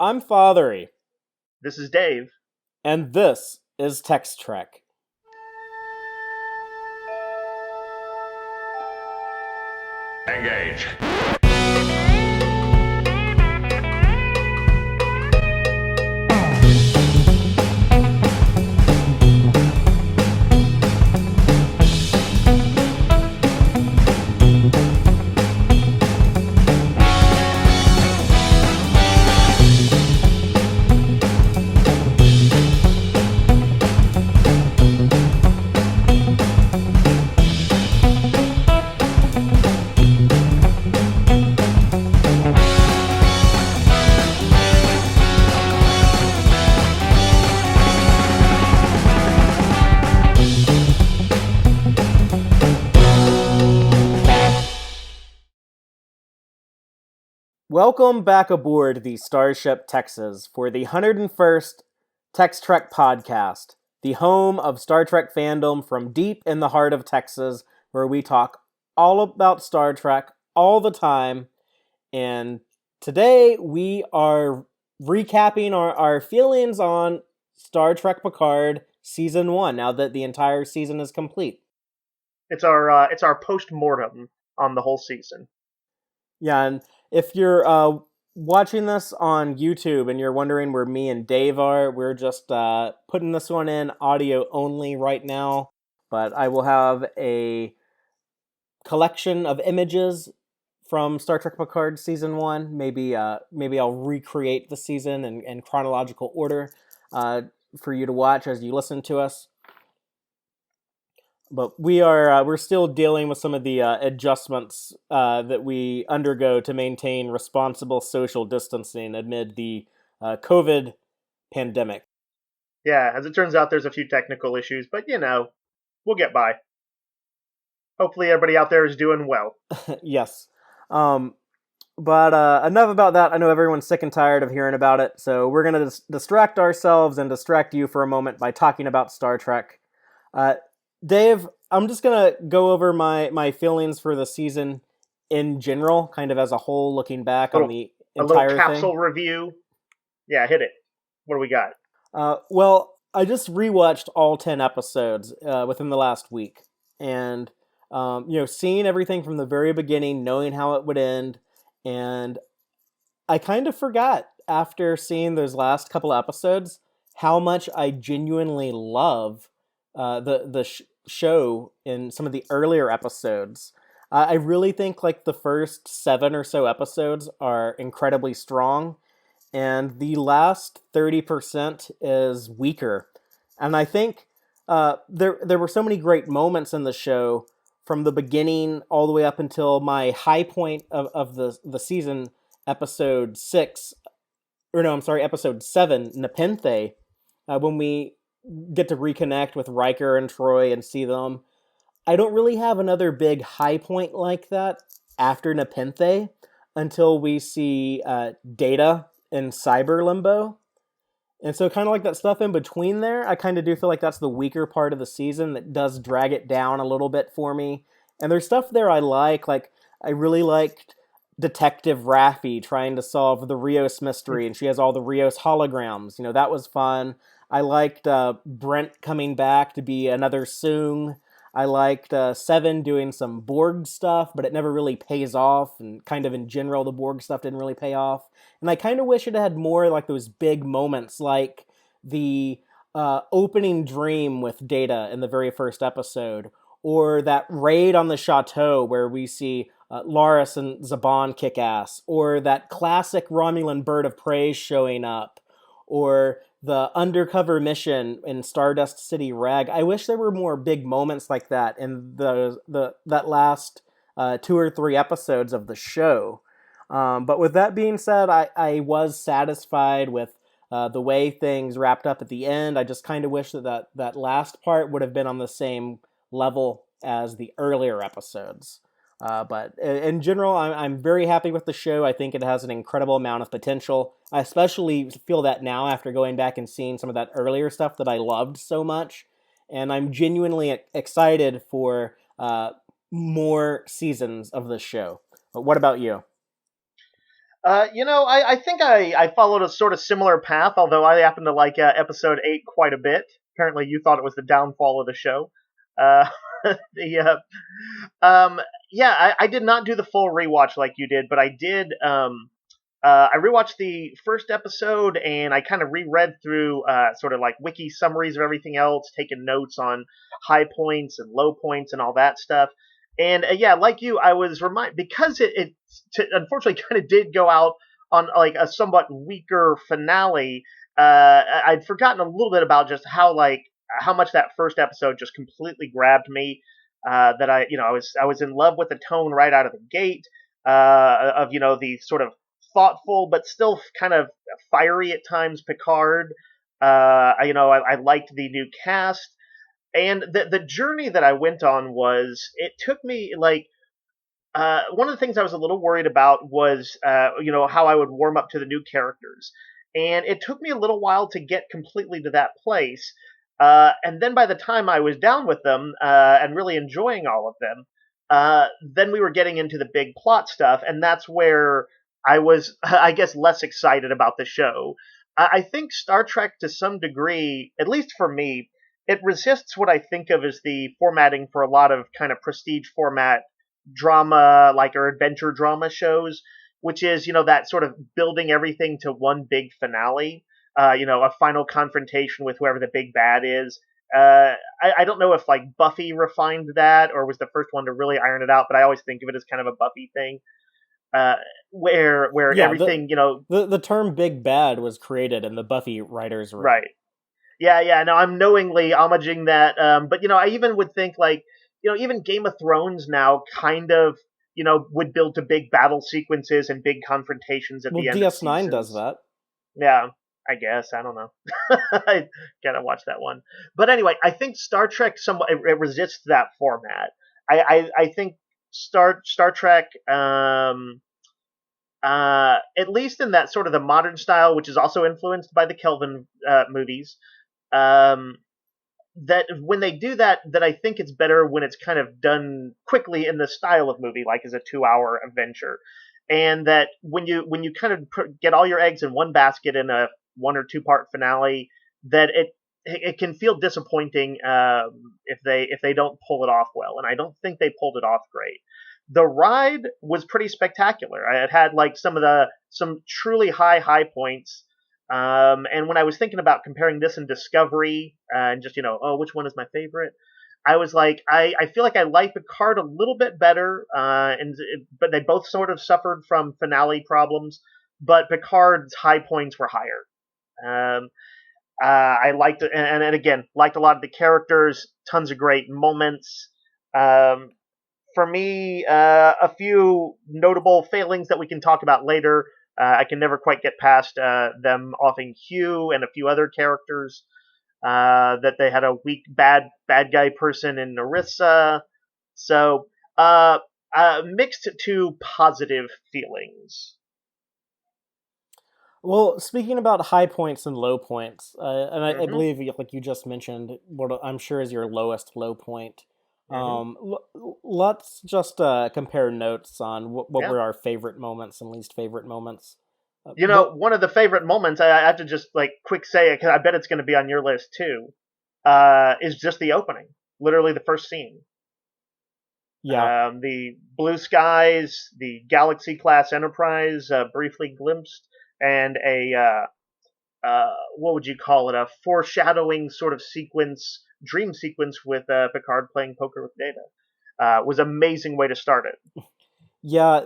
I'm Fatheree. This is Dave. And this is Tex-Trek. Engage. Welcome back aboard the Starship Texas for the 101st Tex-Trek podcast, the home of Star Trek fandom from deep in the heart of Texas, where we talk all about Star Trek all the time. And today we are recapping our feelings on Star Trek Picard Season 1, now that the entire season is complete. It's our post-mortem on the whole season. Yeah, and if you're watching this on YouTube and you're wondering where me and Dave are, we're just putting this one in audio only right now. But I will have a collection of images from Star Trek Picard Season 1. Maybe I'll recreate the season in chronological order for you to watch as you listen to us. But we're still dealing with some of the adjustments that we undergo to maintain responsible social distancing amid the COVID pandemic. Yeah, as it turns out, there's a few technical issues, but we'll get by. Hopefully everybody out there is doing well. Yes. But enough about that. I know everyone's sick and tired of hearing about it, so we're going to distract ourselves and distract you for a moment by talking about Star Trek. Dave, I'm just going to go over my feelings for the season in general, kind of as a whole, looking back on the entire thing. A little capsule review. Yeah, hit it. What do we got? Well, I just rewatched all 10 episodes within the last week. And, seeing everything from the very beginning, knowing how it would end. And I kind of forgot after seeing those last couple episodes how much I genuinely love the show in some of the earlier episodes. I really think like the first 7 or so episodes are incredibly strong, and the last 30% is weaker. And I think there were so many great moments in the show from the beginning all the way up until my high point of the season, episode 7, Nepenthe, when we get to reconnect with Riker and Troy and see them. I don't really have another big high point like that after Nepenthe until we see Data in Cyber Limbo. And so kind of like that stuff in between there, I kind of do feel like that's the weaker part of the season that does drag it down a little bit for me. And there's stuff there I like I really liked Detective Raffi trying to solve the Rios mystery, and she has all the Rios holograms. That was fun. I liked Brent coming back to be another Soong. I liked Seven doing some Borg stuff, but it never really pays off, and kind of in general, the Borg stuff didn't really pay off. And I kind of wish it had more like those big moments, like the opening dream with Data in the very first episode, or that raid on the chateau where we see Laris and Zhaban kick ass, or that classic Romulan bird of prey showing up, or the undercover mission in Stardust City Rag. I wish there were more big moments like that in that last 2 or 3 episodes of the show. But with that being said, I was satisfied with the way things wrapped up at the end. I just kind of wish that last part would have been on the same level as the earlier episodes. But in general, I'm very happy with the show. I think it has an incredible amount of potential. I especially feel that now after going back and seeing some of that earlier stuff that I loved so much. And I'm genuinely excited for more seasons of the show. But what about you? I think I followed a sort of similar path, although I happen to like episode 8 quite a bit. Apparently, you thought it was the downfall of the show. Uh, the yeah, I did not do the full rewatch like you did, but I did. I rewatched the first episode and I kind of reread through sort of like wiki summaries of everything else, taking notes on high points and low points and all that stuff. And yeah, like you, I was reminded because unfortunately kind of did go out on like a somewhat weaker finale. I'd forgotten a little bit about just how much that first episode just completely grabbed me. That I was in love with the tone right out of the gate. Of the sort of thoughtful but still kind of fiery at times Picard. I liked the new cast, and the journey that I went on was it took me like one of the things I was a little worried about was how I would warm up to the new characters, and it took me a little while to get completely to that place. And then by the time I was down with them and really enjoying all of them, then we were getting into the big plot stuff, and that's where I was, I guess, less excited about the show. I think Star Trek, to some degree, at least for me, it resists what I think of as the formatting for a lot of kind of prestige format drama, like or adventure drama shows, which is that sort of building everything to one big finale. A final confrontation with whoever the big bad is. I don't know if like Buffy refined that or was the first one to really iron it out, but I always think of it as kind of a Buffy thing, where Yeah, everything the term "big bad" was created in the Buffy writers' room. right. Yeah. No, I'm knowingly homaging that, but I even would think like even Game of Thrones now kind of would build to big battle sequences and big confrontations at Well, the end of DS9 does seasons. that. Yeah, I guess. I don't know. I gotta watch that one. But anyway, I think Star Trek somewhat it resists that format. I think Star Trek, at least in that sort of the modern style, which is also influenced by the Kelvin movies. Um, that when they do that, that I think it's better when it's kind of done quickly in the style of movie, like as a 2 hour adventure, and that when you kind of get all your eggs in one basket in a 1 or 2 part finale, that it can feel disappointing if they don't pull it off well, and I don't think they pulled it off great. The ride was pretty spectacular. It had like some truly high points. And when I was thinking about comparing this and Discovery, and just which one is my favorite, I was like, I feel like I like Picard a little bit better, but they both sort of suffered from finale problems. But Picard's high points were higher. I liked it, and again, liked a lot of the characters, tons of great moments. Um, for me, a few notable failings that we can talk about later. I can never quite get past them offing Hugh and a few other characters. That they had a weak bad guy person in Narissa. So mixed to positive feelings. Well, speaking about high points and low points, and I Mm-hmm. believe, like you just mentioned, what I'm sure is your lowest low point. Mm-hmm. Let's just compare notes on what Yeah. were our favorite moments and least favorite moments. But One of the favorite moments I have to just like quick say it because I bet it's going to be on your list too. Is just the opening, literally the first scene. yeah, The blue skies, the Galaxy class Enterprise, briefly glimpsed, and what would you call it? A foreshadowing sort of sequence, dream sequence with Picard playing poker with Data. Was an amazing way to start it. yeah,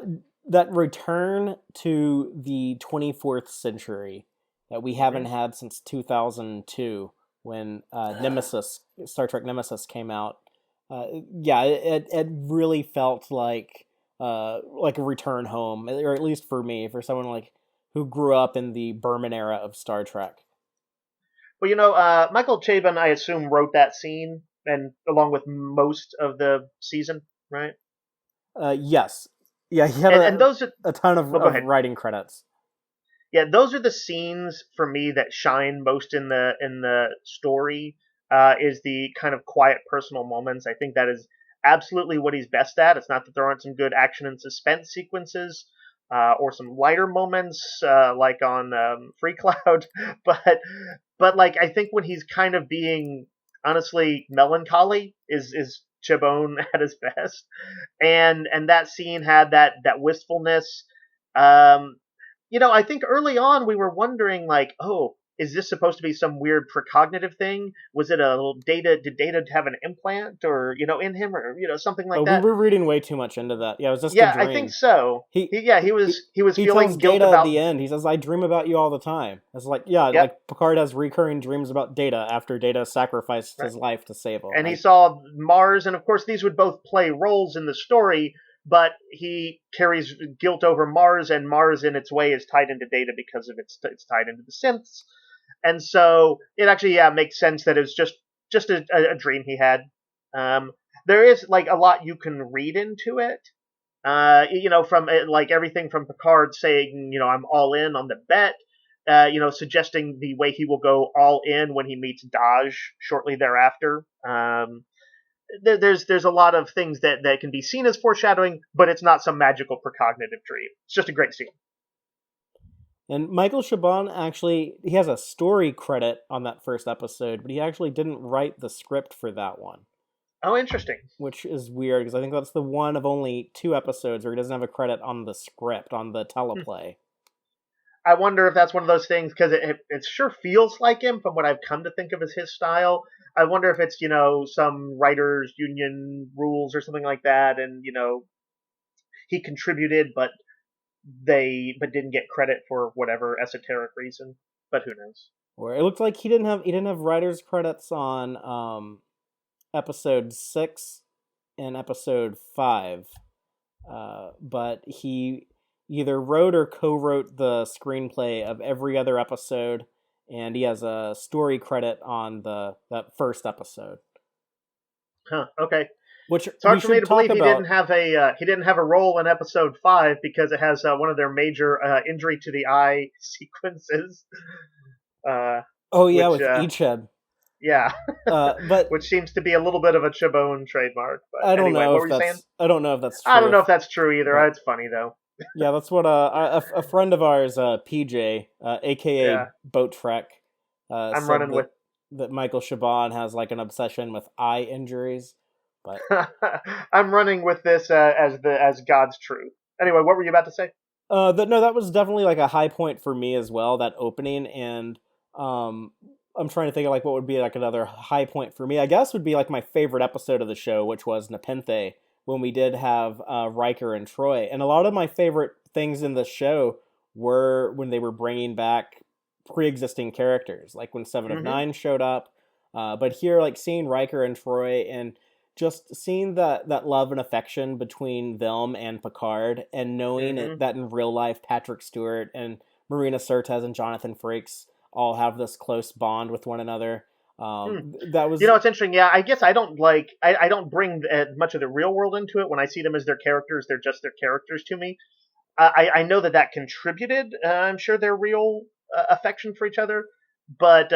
that return to the 24th century that we haven't Hmm. had since 2002 when Nemesis, Star Trek Nemesis came out. Yeah, it really felt like a return home, or at least for me, for someone like who grew up in the Berman era of Star Trek. Well, Michael Chabon, I assume, wrote that scene, and along with most of the season, right? Yes, yeah, he had And those are. a ton of, Oh, go of ahead. writing credits. Yeah, those are the scenes for me that shine most in the story. Is the kind of quiet personal moments. I think that is absolutely what he's best at. It's not that there aren't some good action and suspense sequences, or some lighter moments, like on Free Cloud. but like I think when he's kind of being honestly melancholy is Chabone at his best, and that scene had that wistfulness. Um, I think early on we were wondering like, oh, is this supposed to be some weird precognitive thing? Was it a little Data? Did Data have an implant, or in him, or something like Oh, we that? were reading way too much into that. Yeah, it was just a Yeah, I think dream. so. He He he was he feeling tells guilt Data at about. the end. He says, "I dream about you all the time." It's like, yeah, Yep. like Picard has recurring dreams about Data after Data sacrificed Right. his life to save him. And he saw Mars, and of course these would both play roles in the story, but he carries guilt over Mars, and Mars in its way is tied into Data because of it's tied into the synths, and so it actually makes sense that it was just a dream he had. Um, there is like a lot you can read into it. From like everything from Picard saying, I'm all in on the bet, suggesting the way he will go all in when he meets Daj shortly thereafter. There's a lot of things that can be seen as foreshadowing, but it's not some magical precognitive dream. It's just a great scene. And Michael Chabon actually, he has a story credit on that first episode, but he actually didn't write the script for that one, Oh, interesting. which is weird because I think that's the one of only 2 episodes where he doesn't have a credit on the script, on the teleplay. I wonder if that's one of those things because it sure feels like him from what I've come to think of as his style. I wonder if it's some writers union rules or something like that, and he contributed, but didn't get credit for whatever esoteric reason. But who knows? Where it looked like he didn't have writers credits on episode 6 and episode 5, but he either wrote or co-wrote the screenplay of every other episode, and he has a story credit on that first episode. Huh? Okay. Which It's hard we for me should to talk believe about. he didn't have a role in episode 5 because it has one of their major injury to the eye sequences. Oh yeah, Which with Icheb. yeah, But which seems to be a little bit of a Chabone trademark. But I don't anyway, know what if were you saying? that's I true. don't know if that's true either. But It's funny though. yeah, that's what a friend of ours, PJ, aka Yeah, Boat Trek, I'm said running that with Michael Chabon has like an obsession with eye injuries. But I'm running with this as God's truth. Anyway, what were you about to say? that was definitely like a high point for me as well. That opening, and um, I'm trying to think of like what would be like another high point for me. I guess would be like my favorite episode of the show, which was Nepenthe, when we did have Riker and Troy. And a lot of my favorite things in the show were when they were bringing back pre-existing characters, like when Seven of Mm-hmm. Nine showed up. But here, like seeing Riker and Troy and just seeing that love and affection between them and Picard, and knowing Mm-hmm. that in real life Patrick Stewart and Marina Sirtis and Jonathan Frakes all have this close bond with one another. Hmm. That was It's interesting. Yeah, I guess I don't I don't bring much of the real world into it. When I see them as their characters, they're just their characters to me. I know that contributed. I'm sure their real affection for each other, but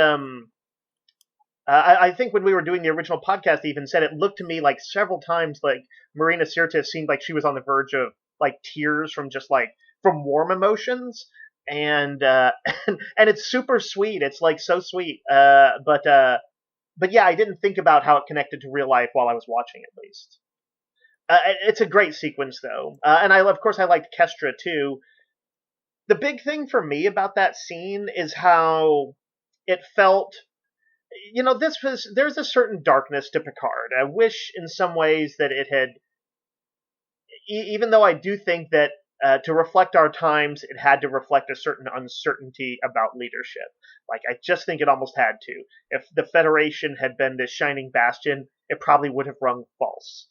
I think when we were doing the original podcast, they even said it looked to me like several times like Marina Sirtis seemed like she was on the verge of like tears from just like from warm emotions, and and it's super sweet. It's like so sweet. But yeah, I didn't think about how it connected to real life while I was watching, at least. It's a great sequence, though, and of course, I liked Kestra too. The big thing for me about that scene is how it felt. There's a certain darkness to Picard. I wish, in some ways, that it had. Even though I do think that to reflect our times, it had to reflect a certain uncertainty about leadership. Like, I just think it almost had to. If the Federation had been this shining bastion, it probably would have rung false.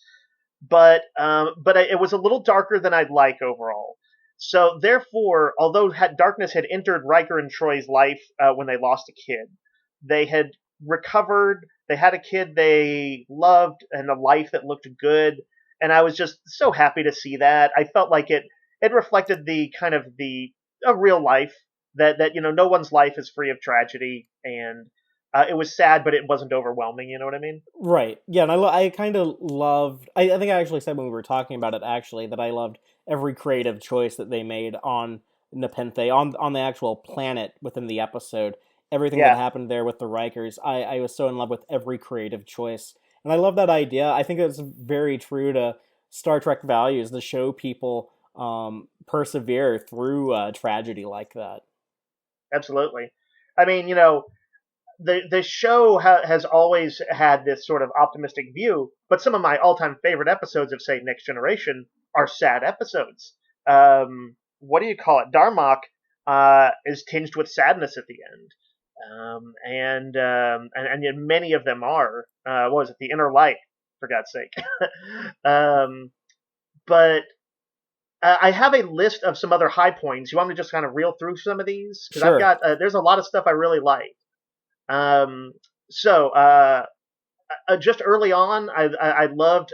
But it was a little darker than I'd like overall. So therefore, although darkness had entered Riker and Troy's life when they lost a kid, they had recovered. They had a kid they loved and a life that looked good, and I was just so happy to see that. I felt like it reflected the kind of the a real life that no one's life is free of tragedy, and it was sad, but it wasn't overwhelming. You know what I mean? Right. Yeah, and I kind of loved. I think I actually said when we were talking about it actually that I loved every creative choice that they made on Nepenthe, on the actual planet within the episode. Everything that Yeah, happened there with the Rikers, I was so in love with every creative choice, and I love that idea. I think it's very true to Star Trek values to show people persevere through tragedy like that. absolutely. I mean, the show has always had this sort of optimistic view, but some of my all time favorite episodes of, say, Next Generation are sad episodes. What do you call it? Darmok is tinged with sadness at the end. And yet many of them are. What was it? The Inner Light, for God's sake. um, but I have a list of some other high points. You want me to just kind of reel through some of these? Because I've Sure. got there's a lot of stuff I really like. Um, so just early on, I loved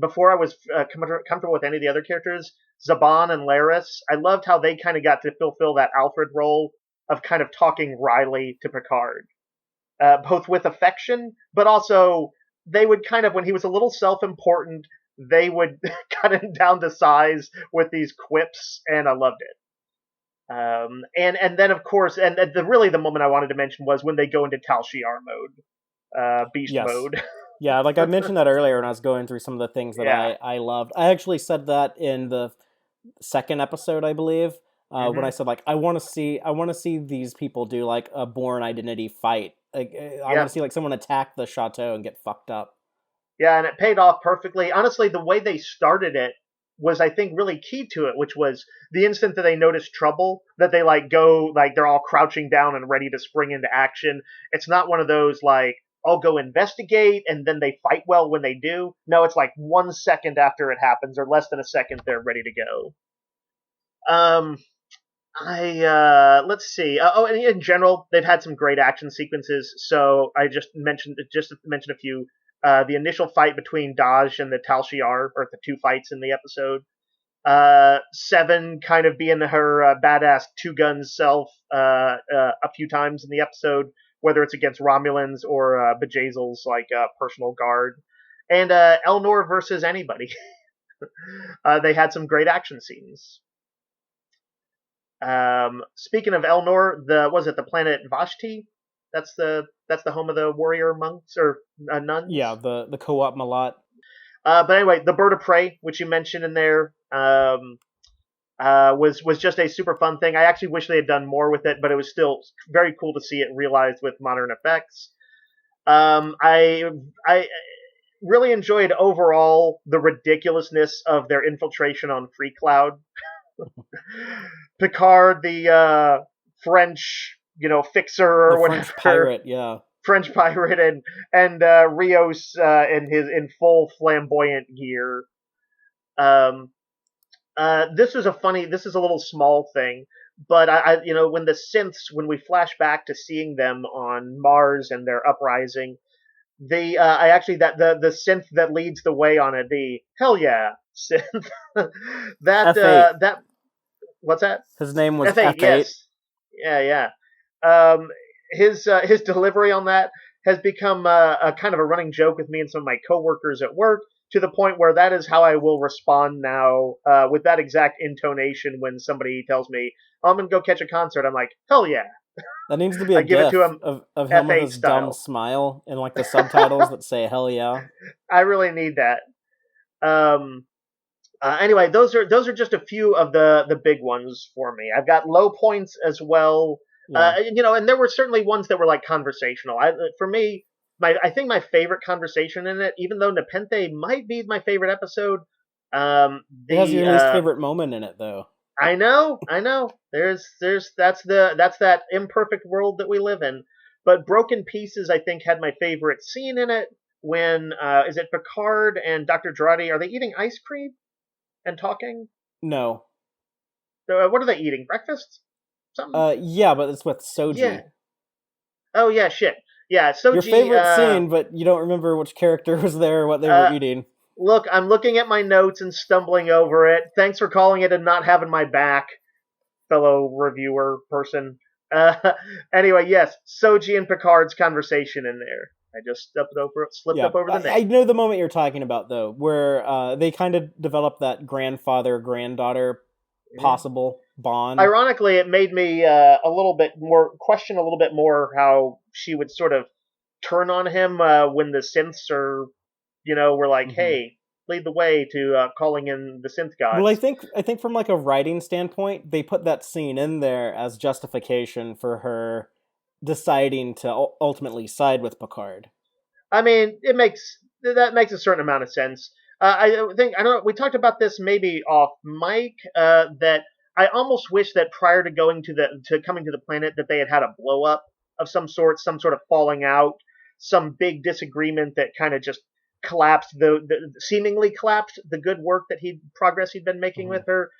before I was comfortable with any of the other characters, Zaban and Laris. I loved how they kind of got to fulfill that Alfred role of kind of talking wryly to Picard, both with affection, but also they would kind of, when he was a little self-important, they would cut him down to size with these quips, and I loved it. And then of course, and really the moment I wanted to mention was when they go into Tal Shiar mode, beast Yes. mode. Yeah, like I mentioned that earlier when I was going through some of the things that Yeah. I loved. I actually said that in the second episode, I believe, when I Hmm. said like I want to see these people do like a Born Identity fight. Like I want Yeah. to see like someone attack the chateau and get fucked up. Yeah, and it paid off perfectly. Honestly, the way they started it was, I think, really key to it, which was the instant that they notice trouble, that they like go, like they're all crouching down and ready to spring into action. It's not one of those like, I'll go investigate and then they fight well when they do. No, it's like 1 second after it happens, or less than a second, they're ready to go. Um, I let's see. And in general, they've had some great action sequences. So I just mentioned a few. The initial fight between Daj and the Tal Shiar, or the two fights in the episode. Seven kind of being her badass two gun self a few times in the episode, whether it's against Romulans or Bajazil's like personal guard, and Elnor versus anybody. They had some great action scenes. Speaking of Elnor, the planet Vashti? That's the home of the warrior monks or Yeah, nuns. the co-op Malat. But anyway, the bird of prey, which you mentioned in there, was just a super fun thing. I actually wish they had done more with it, but it was still very cool to see it realized with modern effects. I really enjoyed overall the ridiculousness of their infiltration on Free Cloud. Picard, the French, fixer The or French whatever, pirate, yeah. French pirate, and Rios in full flamboyant gear. Um, this is a little small thing, but when the synths, when we flash back to seeing them on Mars and their uprising, I actually the synth that leads the way on it, the hell yeah synth, F8. that what's that? His name was F8, F8. yes, yeah, yeah. Um, his delivery on that has become a kind of a running joke with me and some of my coworkers at work, to the point where that is how I will respond now, with that exact intonation when somebody tells me, oh, I'm gonna go catch a concert. I'm like, hell yeah! That needs to be a I give it to gif him of him with F8 his dumb style. smile and like the subtitles that say hell yeah. I really need that. Um, anyway, those are just a few of the big ones for me. I've got low points as well. Yeah. And there were certainly ones that were like conversational. For me, I think my favorite conversation in it, even though Nepenthe might be my favorite episode, It has the your least favorite moment in it though. I know. That's that imperfect world that we live in. But Broken Pieces, I think, had my favorite scene in it when is it Picard and Dr. Girardi, are they eating ice cream and talking? No. What are they eating? Breakfast? Something? Yeah, but it's with Yeah. Soji. Oh yeah, shit. Yeah, Your Soji. favorite scene, but you don't remember which character was there or what they were Uh, eating. Look, I'm looking at my notes and stumbling over it. Thanks for calling it and not having my back, fellow reviewer person. Uh, anyway, yes, Soji and Picard's conversation in there. I just slipped Yeah, up over the I name. know the moment you're talking about though, where they kind of develop that grandfather granddaughter Mhm. possible bond. Ironically, it made me a little bit more question a little bit more how she would sort of turn on him when the synths are, were like, Hmm. "Hey, lead the way to calling in the synth Well, gods." I think from like a writing standpoint, they put that scene in there as justification for her deciding to ultimately side with Picard. I mean, that makes a certain amount of sense. I think I don't know. We talked about this maybe off mic. That I almost wish that prior to going to coming to the planet that they had had a blow up of some sort of falling out, some big disagreement that kind of just collapsed the seemingly collapsed the good work that he'd been making Hmm. with her.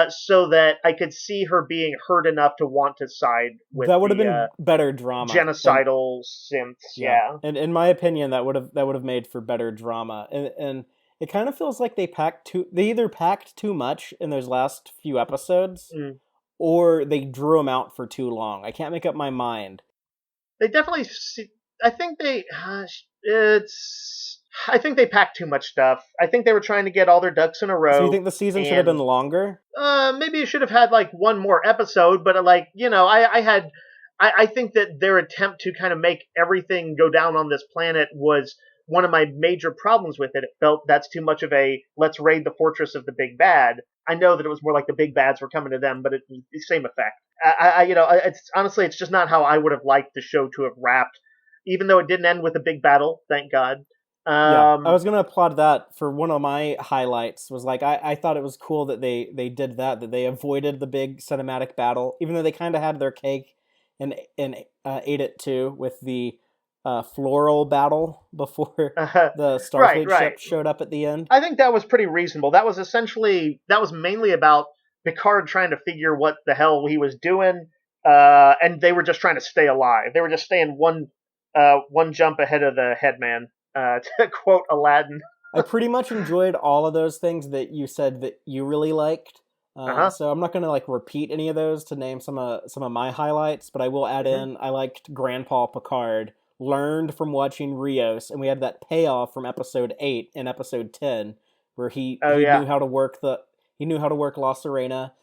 So that I could see her being hurt enough to want to side with That would have the been better drama, and genocidal synths. yeah, Yeah. and in my opinion, that would have made for better drama. And it kind of feels like they either packed too much in those last few episodes, Mm. or they drew them out for too long. I can't make up my mind. They definitely. I think it's. I think they packed too much stuff. I think they were trying to get all their ducks in a So you row, think the season should have been and longer? maybe it should have had like one more episode. But I think that their attempt to kind of make everything go down on this planet was one of my major problems with it. It felt that's too much of a let's raid the fortress of the big bad. I know that it was more like the big bads were coming to them, but it's the same effect. It's honestly, it's just not how I would have liked the show to have wrapped. Even though it didn't end with a big battle, thank God. Yeah, I Um, was gonna applaud that for one of my highlights. Was like I thought it was cool that they did that they avoided the big cinematic battle, even though they kind of had their cake and ate it too with the floral battle before the right, Starfleet right. ship showed up at the end. I think that was pretty reasonable. That was mainly about Picard trying to figure what the hell he was doing, and they were just trying to stay alive. They were just staying one jump ahead of the headman, to quote Aladdin. I pretty much enjoyed all of those things that you said that you really liked. Uh huh. So I'm not gonna like repeat any of those to name some of my highlights, but I will add Hmm. in I liked Grandpa Picard learned from watching Rios, and we had that payoff from episode 8 and episode 10 where Oh he yeah. knew how to work La Serena,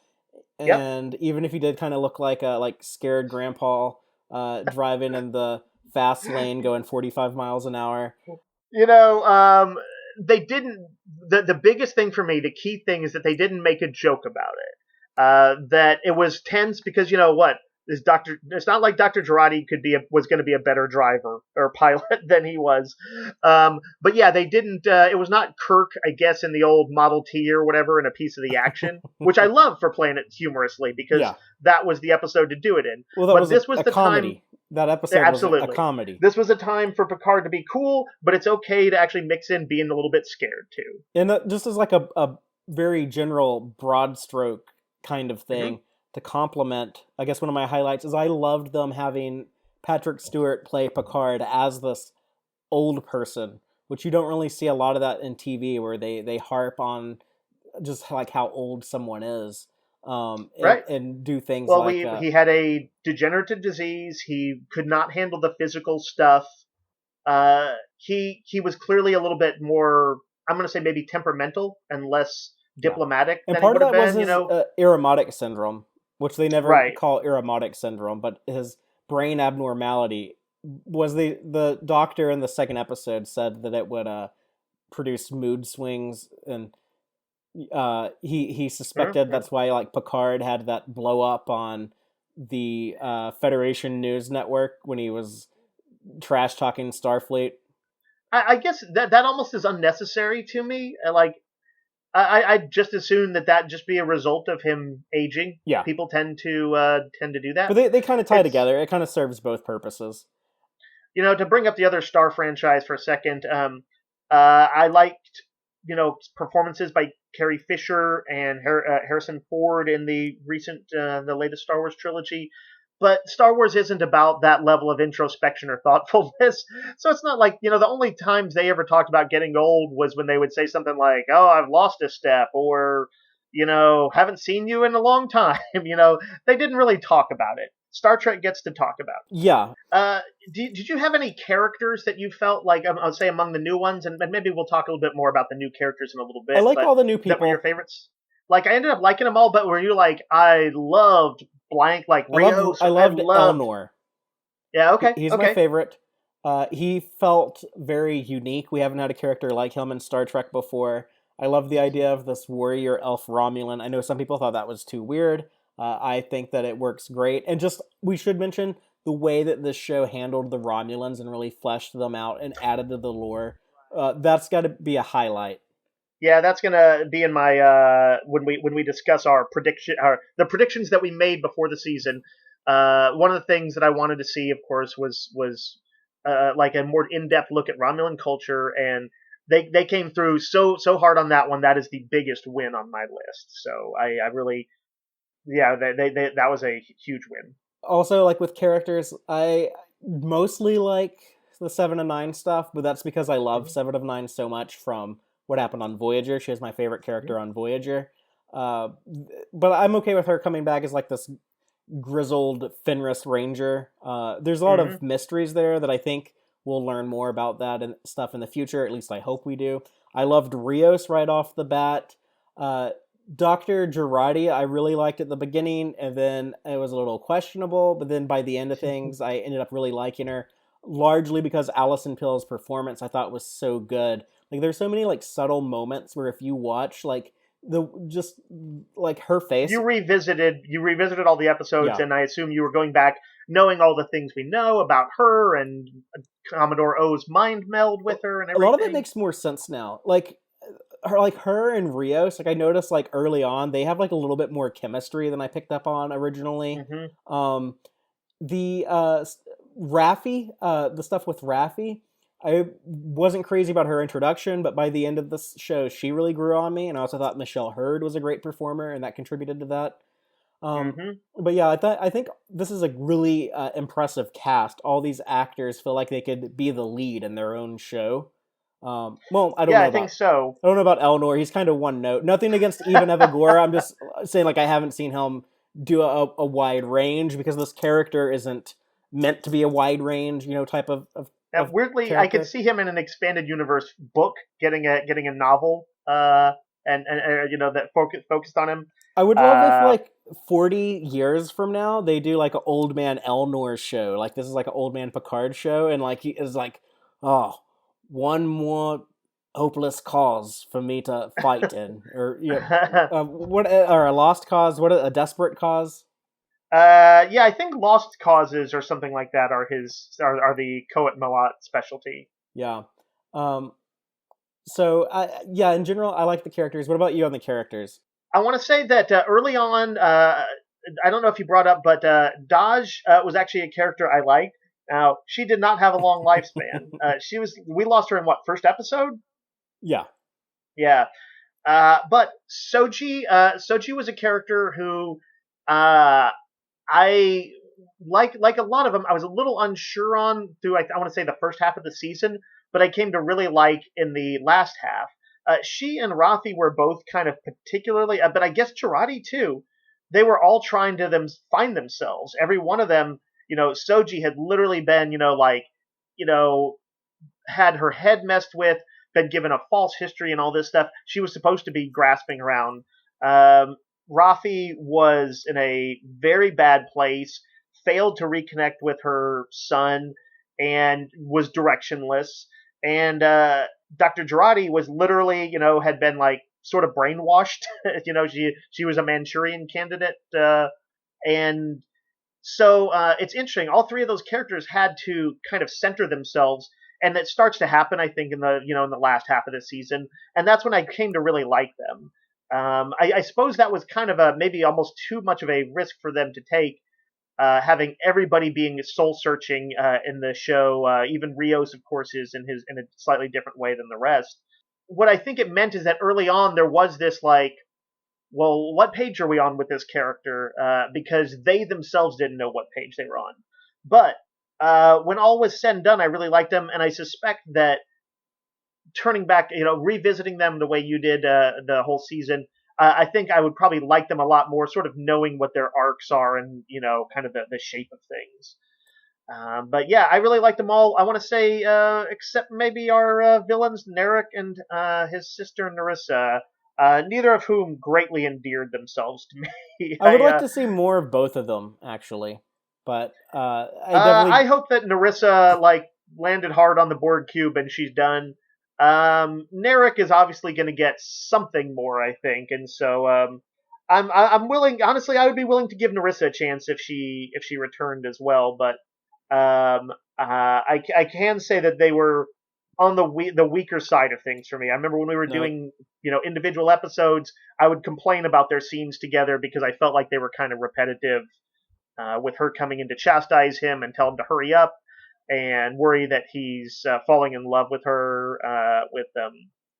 Yep. and even if he did kind of look like a like scared grandpa driving in the fast lane going 45 miles an hour. You know, they didn't. The biggest thing for me, the key thing, is that they didn't make a joke about it. That it was tense because you know what is Doctor. It's not like Doctor Girardi was going to be a better driver or pilot than he was. But yeah, they didn't. It was not Kirk, I guess, in the old Model T or whatever, in a piece of the action, which I love for playing it humorously because Yeah. that was the episode to do it in. Well, that But was this was a the time. comedy. That episode was a Absolutely. comedy. This was a time for Picard to be cool, but it's okay to actually mix in being a little bit scared too. And just as like a very general broad stroke kind of Hmm. thing to complement, I guess one of my highlights is I loved them having Patrick Stewart play Picard as this old person, which you don't really see a lot of that in TV where they harp on just like how old someone is, Right. and do things Well, like he had a degenerative disease. He could not handle the physical stuff. He was clearly a little bit more. I'm going to say maybe temperamental and less yeah. diplomatic And than he part of would have that was been. his Irritonic syndrome, which they never Right. call Irritonic syndrome, but his brain abnormality was the doctor in the second episode said that it would produce mood swings, and he suspected Mhm. that's why like Picard had that blow up on the Federation News Network when he was trash talking Starfleet. I guess that almost is unnecessary to me. Like I'd just assume that just be a result of him aging. Yeah, People tend to do but that. they kind of tie It's together. It kind of serves both purposes. to bring up the other Star franchise for a second. I liked performances by Carrie Fisher and Harrison Ford in the latest Star Wars trilogy. But Star Wars isn't about that level of introspection or thoughtfulness. So it's not like, the only times they ever talked about getting old was when they would say something like, oh, I've lost a step, or, haven't seen you in a long time. They didn't really talk about it. Star Trek gets to talk about. Yeah, Did you have any characters that you felt like, I'll say among the new ones, and maybe we'll talk a little bit more about the new characters in a little I bit, like but all the new that were your people. favorites? Like, I ended up liking them all, but were you like, I loved blank, like Rios, I or I loved loved. Elnor. Yeah, okay, He's my okay. favorite. He felt very unique. We haven't had a character like him in Star Trek before. I love the idea of this warrior elf Romulan. I know some people thought that was too weird. I think that it works great. And just, we should mention the way that this show handled the Romulans and really fleshed them out and added to the lore. That's got to be a highlight. Yeah, that's gonna be in my when we discuss our the predictions that we made before the season. One of the things that I wanted to see, of course, was like a more in depth look at Romulan culture, and they came through so hard on that one. That is the biggest win on my list. So I really, yeah, they that was a huge win. Also, like with characters, I mostly like the 7 of 9 stuff, but that's because I love Mm-hmm. 7 of 9 so much from what happened on Voyager. She was my favorite Mm-hmm. character on Voyager. Uh, but I'm okay with her coming back as like this grizzled Fenris Ranger. There's a lot Mm-hmm. of mysteries there that I think we'll learn more about that and stuff in the future. At least I hope we do. I loved Rios right off the bat. Uh, Dr. Girardi, I really liked at the beginning, and then it was a little questionable. But then by the end of things, I ended up really liking her, largely because Alison Pill's performance I thought was so good. Like there's so many like subtle moments where if you watch like the just like her face, You revisited all the episodes, yeah, and I assume you were going back knowing all the things we know about her and Commodore O's mind meld with her and a lot of it everything. makes more sense now. Like her and Rios, like I noticed like early on they have like a little bit more chemistry than I picked up on originally. Hmm. Um, the Raffi, the stuff with Raffi, I wasn't crazy about her introduction, but by the end of this show, she really grew on me, and I also thought Michelle Hurd was a great performer, and that contributed to that. Um, Hmm. but yeah, I think this is a really impressive cast. All these actors feel like they could be the lead in their own show. Well, Yeah, I think so. I don't know about Elnor. He's kind of one note. Nothing against even Evagora. I'm just saying like I haven't seen him do a wide range because this character isn't meant to be a wide range, type Now, of weirdly, I could character. see him in an expanded universe book, getting a novel, and that focused on him. I would love if Uh, like 40 years from now they do like an old man Elnor show. Like this is like an old man Picard show, and like he is like, oh, one more hopeless cause for me to fight in, or what, or a lost cause? What a desperate cause? yeah, I think Lost Causes or something like that are the Coet Malat specialty. Yeah. Um. So yeah, in general, I like the characters. What about you on the characters? I want to say that early on, I don't know if you brought up, but Daj was actually a character I liked. Now, she did not have a long lifespan. We lost her in what, first episode? Yeah. Yeah. But Soji was a character who, I like a lot of them. I was a little unsure on through I want to say the first half of the season, but I came to really like in the last half. She and Rafi were both kind of particularly, but I guess Girardi too. They were all trying to find themselves. Every one of them, Soji had literally been, you know, had her head messed with, been given a false history and all this stuff. She was supposed to be grasping around. Um, Rafi was in a very bad place, failed to reconnect with her son, and was directionless. And Dr. Girardi was literally, had been like sort of brainwashed. She was a Manchurian candidate, and so it's interesting. All three of those characters had to kind of center themselves, and it starts to happen, I think, in the last half of the season, and that's when I came to really like them. I suppose that was kind of a maybe almost too much of a risk for them to take, having everybody being soul searching in the show. Even Rios, of course, is in a slightly different way than the rest. What I think it meant is that early on there was this like, well, what page are we on with this character? Because they themselves didn't know what page they were on. But when all was said and done, I really liked them, and I suspect that turning back, revisiting them the way you did the whole season, I think I would probably like them a lot more, sort of knowing what their arcs are and kind of the shape of things. But yeah, I really like them all. I want to say, except maybe our villains, Narek and his sister Narissa, neither of whom greatly endeared themselves to me. I would like to see more of both of them, actually. But I hope that Narissa landed hard on the Borg cube and she's done. Narek is obviously going to get something more, I think, and so I'm willing. Honestly, I would be willing to give Narissa a chance if she returned as well. But I can say that they were on the weaker side of things for me. I remember when we were doing individual episodes, I would complain about their scenes together because I felt like they were kind of repetitive. With her coming in to chastise him and tell him to hurry up, and worry that he's falling in love with her, with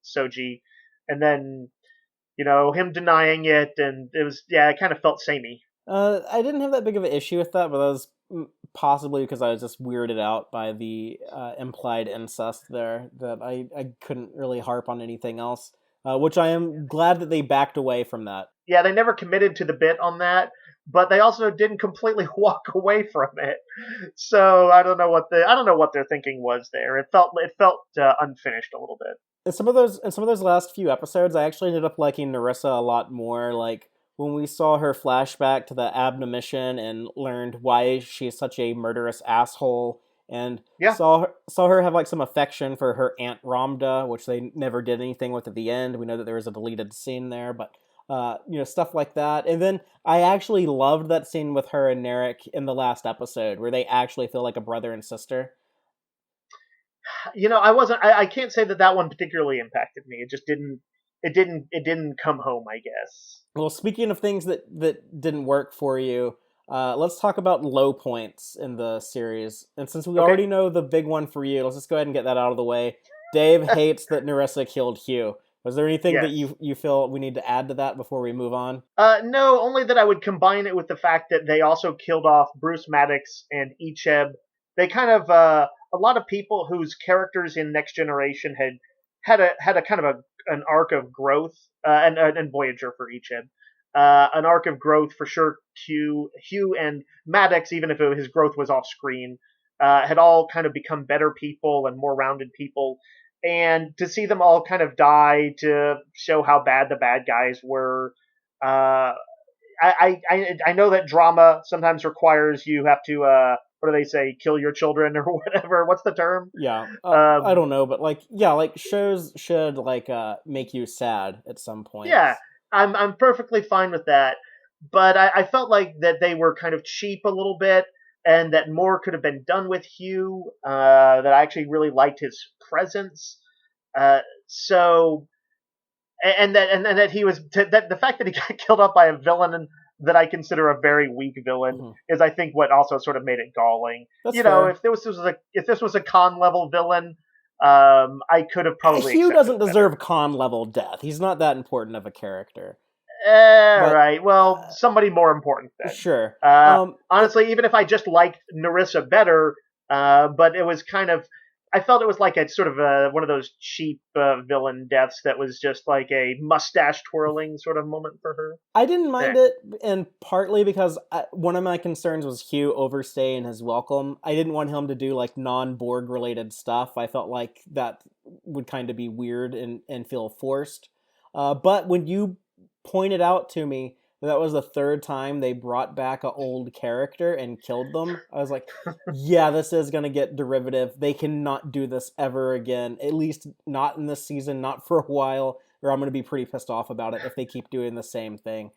Soji, and then him denying it, and it kind of felt samey. I didn't have that big of an issue with that, but that was possibly because I was just weirded out by the implied incest there, that I couldn't really harp on anything else, which I am glad that they backed away from that. Yeah, they never committed to the bit on that, but they also didn't completely walk away from it. So I don't know what their thinking was there. It felt unfinished a little bit. In some of those last few episodes, I actually ended up liking Narissa a lot more. Like when we saw her flashback to the Abna mission and learned why she's such a murderous asshole, and saw her have like some affection for her Aunt Ramda, which they never did anything with at the end. We know that there was a deleted scene there, but stuff like that. And then I actually loved that scene with her and Narek in the last episode, where they actually feel like a brother and sister. I can't say that one particularly impacted me. It just didn't come home, I guess. Well, speaking of things that didn't work for you, let's talk about low points in the series. And since we already know the big one for you, let's just go ahead and get that out of the way. Dave hates that Narissa killed Hugh. Was there anything that you feel we need to add to that before we move on? No, only that I would combine it with the fact that they also killed off Bruce Maddox and Icheb. They kind of a lot of people whose characters in Next Generation had a kind of an arc of growth, and Voyager for Icheb, an arc of growth for sure. Hugh and Maddox, even if his growth was off screen, had all kind of become better people and more rounded people. And to see them all kind of die to show how bad the bad guys were, I know that drama sometimes requires you have to, what do they say, kill your children or whatever. What's the term? Yeah, I don't know, but shows should make you sad at some point. Yeah, I'm perfectly fine with that, but I felt like that they were kind of cheap a little bit, and that more could have been done with Hugh. That I actually really liked his presence. So, and that he was that the fact that he got killed off by a villain that I consider a very weak villain is, I think, what also sort of made it galling. That's fair. If this was a Khan level villain, I could have probably. Hugh doesn't deserve Khan level death. He's not that important of a character. Right. Well, somebody more important then. Sure. Honestly, even if I just liked Narissa better, but it was kind of, I felt it was like a sort of one of those cheap villain deaths that was just like a mustache twirling sort of moment for her. I didn't mind it, and partly because one of my concerns was Hugh overstaying his welcome. I didn't want him to do like non-Borg related stuff. I felt like that would kind of be weird and feel forced. But when you pointed out to me that was the third time they brought back an old character and killed them, I was like, yeah, this is going to get derivative. They cannot do this ever again, at least not in this season, not for a while, or I'm going to be pretty pissed off about it if they keep doing the same thing.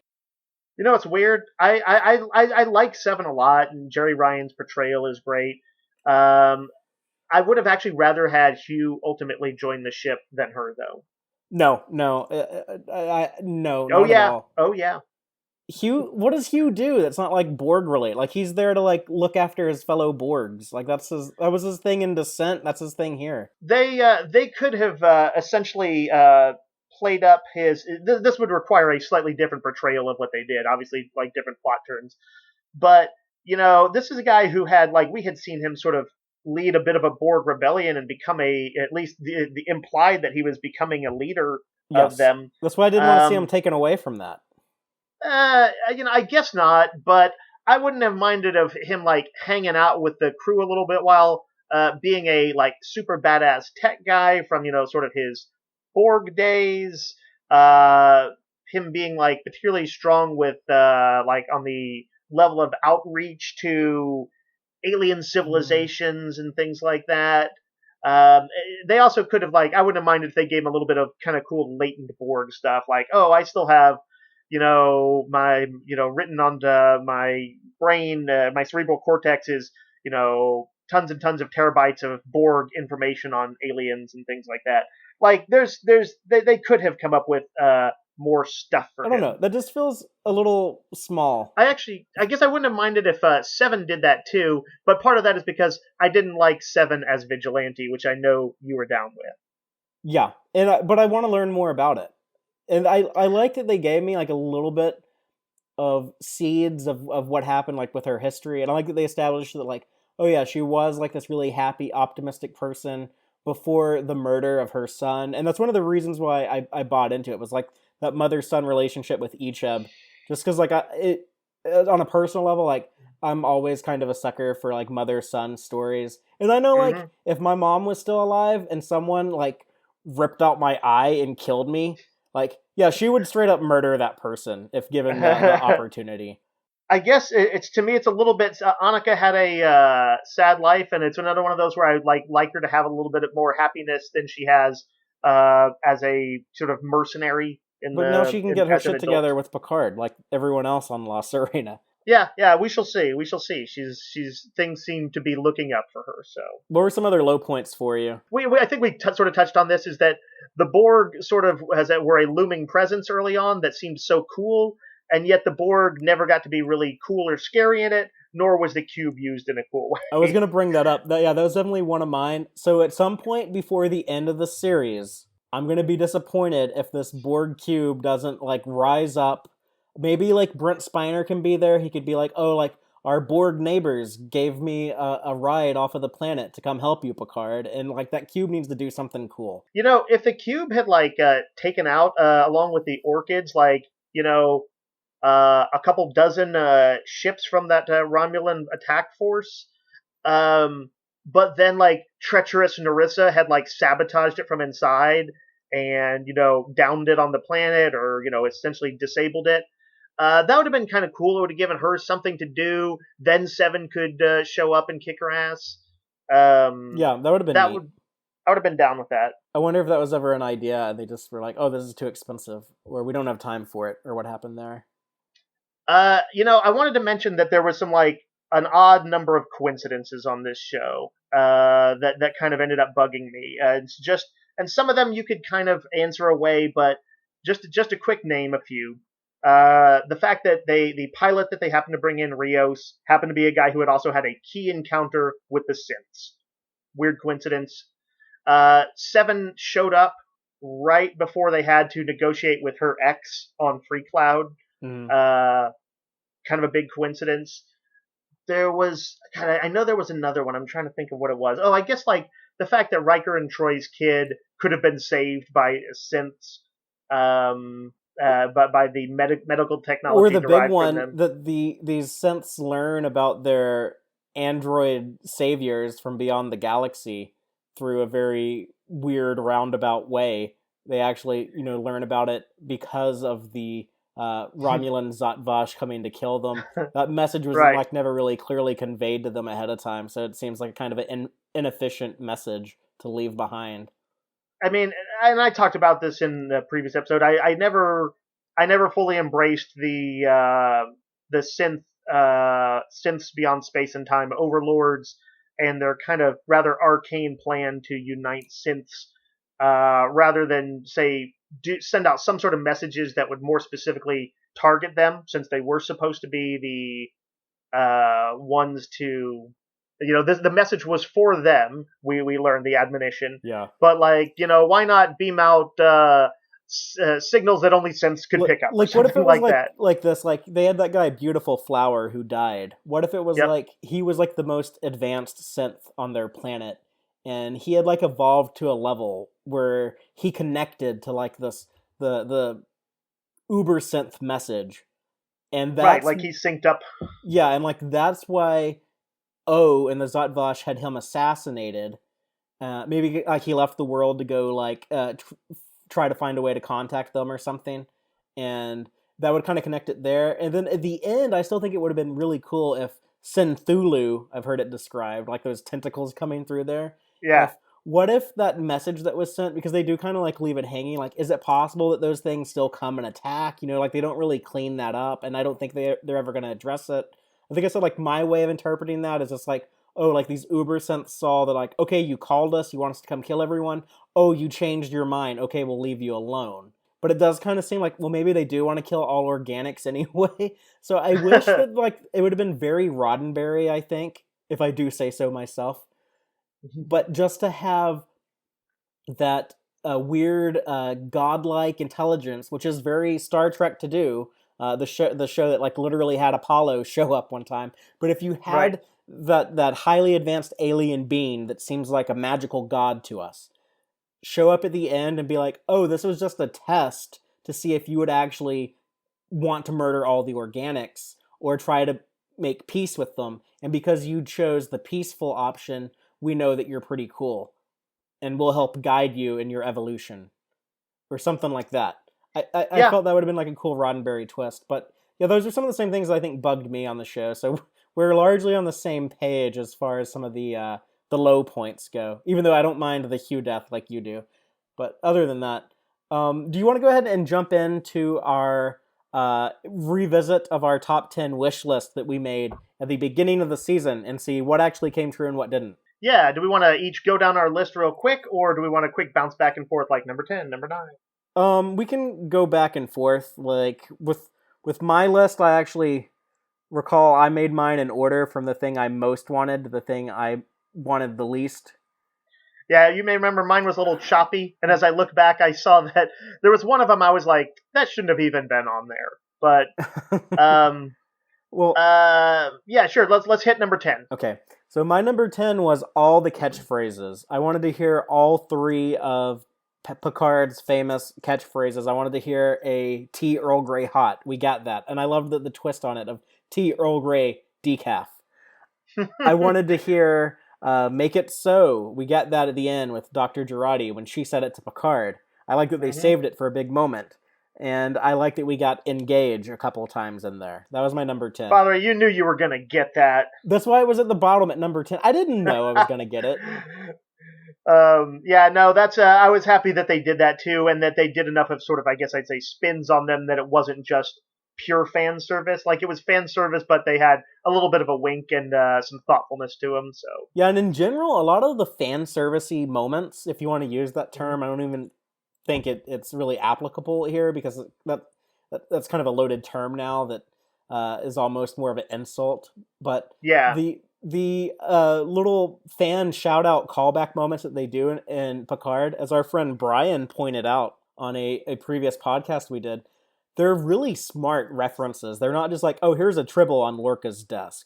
It's weird. I like Seven a lot, and Jerry Ryan's portrayal is great. I would have actually rather had Hugh ultimately join the ship than her, though. No. No. Oh yeah. Hugh, what does Hugh do that's not like Borg related? Like, he's there to like look after his fellow Borgs. Like, that was his thing in Descent. That's his thing here. They could have essentially played up his. This would require a slightly different portrayal of what they did. Obviously, like different plot turns. But this is a guy who had we had seen him sort of lead a bit of a Borg rebellion and become at least the implied that he was becoming a leader of Yes. them. That's why I didn't want to see him taken away from that. I guess not, but I wouldn't have minded of him like hanging out with the crew a little bit while being a like super badass tech guy from sort of his Borg days. Him being like particularly strong with like on the level of outreach to alien civilizations and things like that. Um, they also could have like I wouldn't have minded if they gave him a little bit of kind of cool latent Borg stuff, like I still have my written onto my brain, my cerebral cortex is tons and tons of terabytes of Borg information on aliens and things like that. Like they could have come up with more stuff for I him. don't know. That just feels a little small. I guess I wouldn't have minded if Seven did that too, but part of that is because I didn't like Seven as Vigilante, which I know you were down with. Yeah, but I want to learn more about it. And I like that they gave me like a little bit of seeds of what happened like with her history. And I like that they established that like, oh yeah, she was like this really happy, optimistic person before the murder of her son. And that's one of the reasons why I bought into it, was like that mother-son relationship with Icheb. Just because like on a personal level, like I'm always kind of a sucker for like mother-son stories. And I know like if my mom was still alive and someone like ripped out my eye and killed me, like, yeah, she would straight up murder that person if given the opportunity. I guess it's to me, it's a little bit. Annika had a sad life, and it's another one of those where I like her to have a little bit more happiness than she has as a sort of mercenary. But now she can get her shit together with Picard, like everyone else on La Serena. Yeah, we shall see. She's things seem to be looking up for her. So, what were some other low points for you? I think we sort of touched on this. Is that the Borg sort of were a looming presence early on that seemed so cool, and yet the Borg never got to be really cool or scary in it, nor was the cube used in a cool way. I was going to bring that up. That was definitely one of mine. So at some point before the end of the series, I'm going to be disappointed if this Borg cube doesn't like rise up. Maybe like Brent Spiner can be there. He could be like, oh, like our Borg neighbors gave me a ride off of the planet to come help you, Picard. And like that cube needs to do something cool. If the cube had like taken out along with the orchids, like a couple dozen ships from that Romulan attack force, but then like treacherous Narissa had like sabotaged it from inside and downed it on the planet, or essentially disabled it. That would have been kind of cool. It would have given her something to do. Then Seven could show up and kick her ass. Yeah, that would have been neat. I would have been down with that. I wonder if that was ever an idea and they just were like, oh, this is too expensive, or we don't have time for it, or what happened there. I wanted to mention that there was some like an odd number of coincidences on this show that kind of ended up bugging me. And some of them you could kind of answer away, but just a quick name a few. The fact that the pilot that they happened to bring in, Rios, happened to be a guy who had also had a key encounter with the synths. Weird coincidence. Seven showed up right before they had to negotiate with her ex on Free Cloud. Kind of a big coincidence. I know there was another one. I'm trying to think of what it was. Oh, I guess like the fact that Riker and Troy's kid could have been saved by synths. But by the medical technology, or the big one that these synths learn about their android saviors from beyond the galaxy through a very weird roundabout way. They actually, learn about it because of the Romulan Zat Vash coming to kill them. That message was right. like never really clearly conveyed to them ahead of time, so it seems like kind of an inefficient message to leave behind. I mean, and I talked about this in the previous episode. I never fully embraced the synths beyond space and time overlords and their kind of rather arcane plan to unite synths, rather than say send out some sort of messages that would more specifically target them, since they were supposed to be the ones to. The message was for them. We learned the admonition. Yeah. But why not beam out signals that only synths could pick up? Like, what if it was like this? Like they had that guy, Beautiful Flower, who died. What if it was like he was like the most advanced synth on their planet, and he had like evolved to a level where he connected to like this the uber synth message, and Right, that's like he's synced up. yeah, and like that's why O and the Zotvash had him assassinated. Maybe like he left the world to go like try to find a way to contact them or something, and that would kind of connect it there. And then at the end, I still think it would have been really cool if Synthulu, I've heard it described, like those tentacles coming through there. Yeah. If what if that message that was sent, because they do kind of like leave it hanging, like is it possible that those things still come and attack? You know, like they don't really clean that up, and I don't think they're ever going to address it. I think I said like my way of interpreting that is just like, oh, like these uber synths saw that like, okay, you called us, you want us to come kill everyone. Oh, you changed your mind. Okay, we'll leave you alone. But it does kind of seem like, well, maybe they do want to kill all organics anyway. So I wish that like it would have been very Roddenberry, I think, if I do say so myself. But just to have that weird godlike intelligence, which is very Star Trek to do. The show that like literally had Apollo show up one time. But if you had that highly advanced alien being that seems like a magical god to us show up at the end and be like, oh, this was just a test to see if you would actually want to murder all the organics or try to make peace with them. And because you chose the peaceful option, we know that you're pretty cool and we'll help guide you in your evolution or something like that. I felt that would have been like a cool Roddenberry twist. But yeah, those are some of the same things I think bugged me on the show. So we're largely on the same page as far as some of the low points go, even though I don't mind the Hugh death like you do. But other than that, do you want to go ahead and jump into our revisit of our top 10 wish list that we made at the beginning of the season and see what actually came true and what didn't? Yeah, do we want to each go down our list real quick, or do we want to quick bounce back and forth like number 10, number 9? We can go back and forth. Like with my list, I actually recall I made mine in order from the thing I most wanted to the thing I wanted the least. Yeah, you may remember mine was a little choppy, and as I look back, I saw that there was one of them I was like, that shouldn't have even been on there. But, well, yeah, sure, let's hit number 10. Okay, so my number 10 was all the catchphrases. I wanted to hear all three of Picard's famous catchphrases. I wanted to hear a tea Earl Grey hot. We got that. And I loved the twist on it of tea Earl Grey decaf. I wanted to hear make it so. We got that at the end with Dr. Girardi when she said it to Picard. I like that they saved it for a big moment. And I like that we got engage a couple times in there. That was my number 10. Fatheree, you knew you were going to get that. That's why it was at the bottom at number 10. I didn't know I was going to get it. Yeah, no, that's. I was happy that they did that too, and that they did enough of sort of, I guess I'd say, spins on them that it wasn't just pure fan service. Like it was fan service, but they had a little bit of a wink and some thoughtfulness to them. So yeah, and in general, a lot of the fan servicey moments, if you want to use that term, I don't even think it's really applicable here because that's kind of a loaded term now that is almost more of an insult. But yeah, the little fan shout out callback moments that they do in Picard, as our friend Brian pointed out on a previous podcast we did, they're really smart references. They're not just like, oh, here's a tribble on Lorca's desk.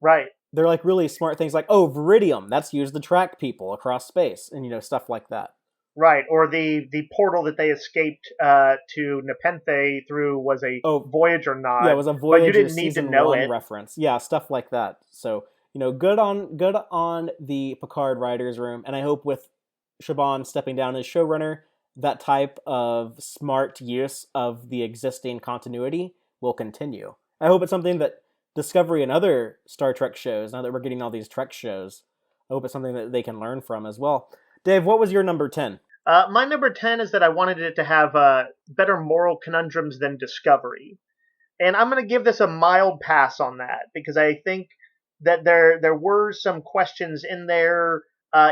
Right. They're like really smart things like, oh, Viridium, that's used to track people across space, and stuff like that. Right, or the portal that they escaped to Nepenthe through was a Voyager nod. Yeah, it was a Voyager but you didn't need to know it. Reference. Yeah, stuff like that. So, good on the Picard writers' room, and I hope with Chabon stepping down as showrunner, that type of smart use of the existing continuity will continue. I hope it's something that Discovery and other Star Trek shows, now that we're getting all these Trek shows, I hope it's something that they can learn from as well. Dave, what was your number 10? My number 10 is that I wanted it to have better moral conundrums than Discovery. And I'm going to give this a mild pass on that, because I think that there were some questions in there,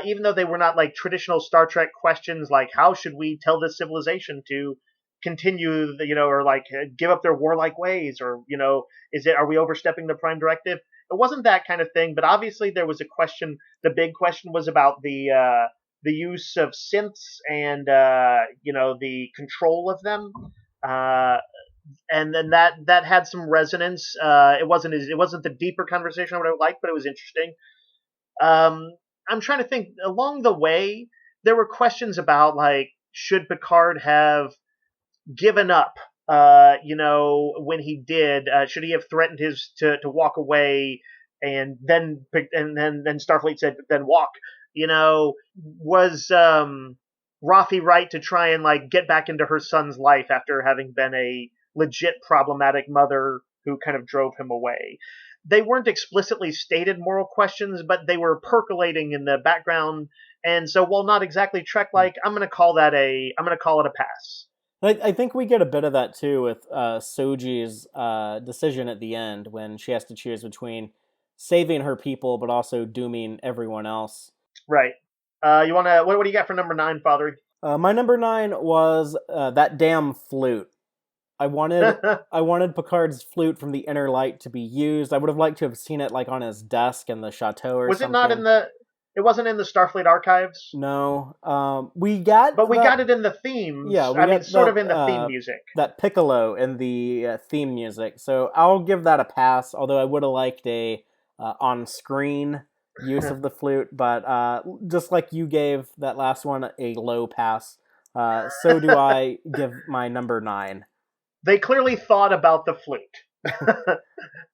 even though they were not like traditional Star Trek questions, like how should we tell this civilization to continue, or like give up their warlike ways, or, are we overstepping the Prime Directive? It wasn't that kind of thing, but obviously there was a question. The big question was about the use of synths and the control of them, and then that had some resonance. It wasn't the deeper conversation I would have liked, but it was interesting. I'm trying to think. Along the way, there were questions about like, should Picard have given up, when he did? Should he have threatened to walk away, and then Starfleet said, then walk? Was Rafi right to try and like get back into her son's life after having been a legit problematic mother who kind of drove him away? They weren't explicitly stated moral questions, but they were percolating in the background. And so, while not exactly Trek-like, I'm going to call it a pass. I think we get a bit of that too with Soji's decision at the end when she has to choose between saving her people but also dooming everyone else. Right. You want to? What do you got for number 9, Fatheree? My number 9 was that damn flute. I wanted Picard's flute from the Inner Light to be used. I would have liked to have seen it like on his desk in the chateau or something. Was it not it wasn't in the Starfleet archives? No. We got it in the themes. Yeah, sort of in the theme music. That piccolo in the theme music. So I'll give that a pass, although I would have liked a on-screen use of the flute, but just like you gave that last one a low pass, so do I give my number 9. They clearly thought about the flute.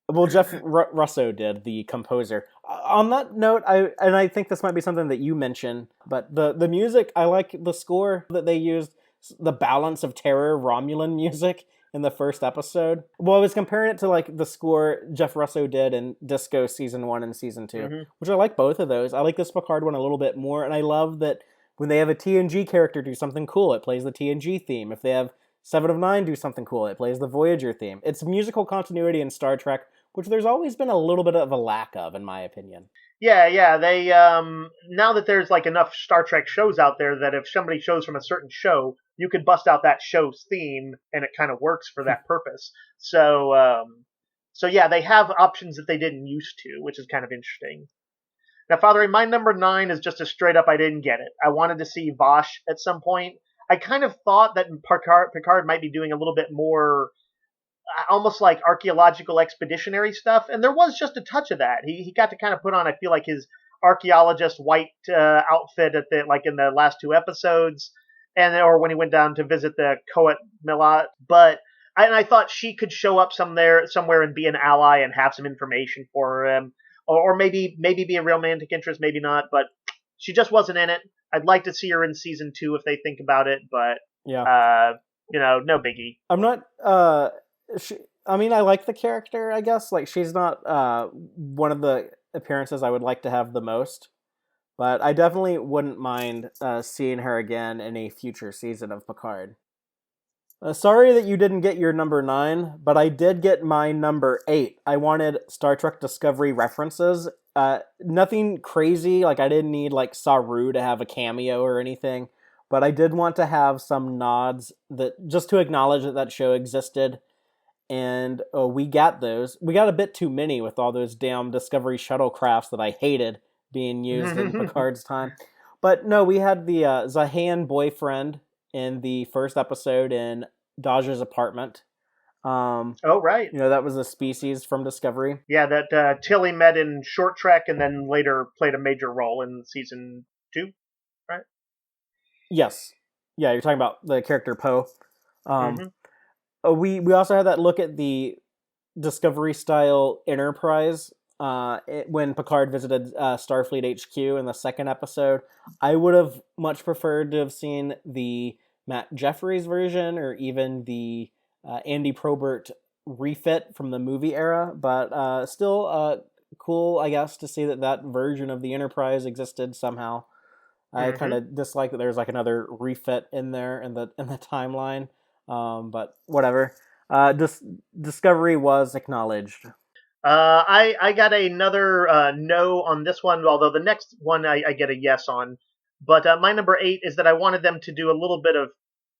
Well, Jeff Russo did, the composer. On that note, I think this might be something that you mentioned, but the music, I like the score that they used, the Balance of Terror Romulan music in the first episode. Well, I was comparing it to like the score Jeff Russo did in Disco Season 1 and Season 2, which I like both of those. I like this Picard one a little bit more, and I love that when they have a TNG character do something cool, it plays the TNG theme. If they have 7 of 9 do something cool, it plays the Voyager theme. It's musical continuity in Star Trek, which there's always been a little bit of a lack of, in my opinion. Yeah. They now that there's like enough Star Trek shows out there that if somebody shows from a certain show, you could bust out that show's theme, and it kind of works for that purpose. So yeah, they have options that they didn't used to, which is kind of interesting. Now, Father, my number 9 is just a straight up I didn't get it. I wanted to see Vash at some point. I kind of thought that Picard might be doing a little bit more, almost like archaeological expeditionary stuff, and there was just a touch of that. He got to kind of put on, I feel like, his archaeologist white outfit in the last 2 episodes, or when he went down to visit the Coet Milat. But I thought she could show up somewhere and be an ally and have some information for him, or maybe be a romantic interest, maybe not. But she just wasn't in it. I'd like to see her in Season 2 if they think about it, but yeah, no biggie. I'm not. I like the character, I guess. Like, she's not one of the appearances I would like to have the most, but I definitely wouldn't mind seeing her again in a future season of Picard. Sorry that you didn't get your number 9, but I did get my number 8. I wanted Star Trek Discovery references. Nothing crazy, like I didn't need like Saru to have a cameo or anything, but I did want to have some nods that just to acknowledge that show existed. And we got those. We got a bit too many with all those damn Discovery shuttlecrafts that I hated being used in Picard's time. But no, we had the Zahan boyfriend in the first episode in Dahj's apartment. Oh, right. That was a species from Discovery. Yeah, that Tilly met in Short Trek and then later played a major role in Season 2, right? Yes. Yeah, you're talking about the character Poe. We also had that look at the Discovery-style Enterprise when Picard visited Starfleet HQ in the second episode. I would have much preferred to have seen the Matt Jeffries version or even the Andy Probert refit from the movie era, but still cool, I guess, to see that version of the Enterprise existed somehow. I kind of dislike that there's like another refit in there in the timeline, but whatever. Discovery was acknowledged. I got another no on this one, although the next one I get a yes on. But my number 8 is that I wanted them to do a little bit of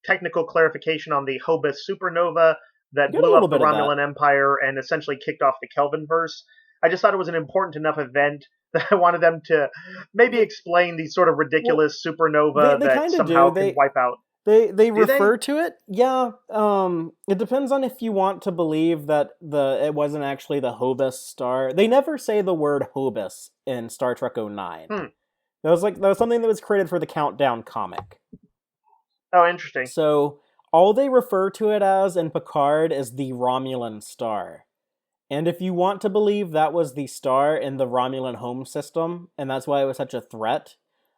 technical clarification on the Hobus supernova that blew up the Romulan Empire and essentially kicked off the Kelvinverse. I just thought it was an important enough event that I wanted them to maybe explain the sort of ridiculous supernova that somehow can wipe out. They refer to it. Yeah. It depends on if you want to believe that it wasn't actually the Hobus star. They never say the word Hobus in Star Trek 09. That was something that was created for the Countdown comic. Oh, interesting. So all they refer to it as in Picard is the Romulan star. And if you want to believe that was the star in the Romulan home system, and that's why it was such a threat,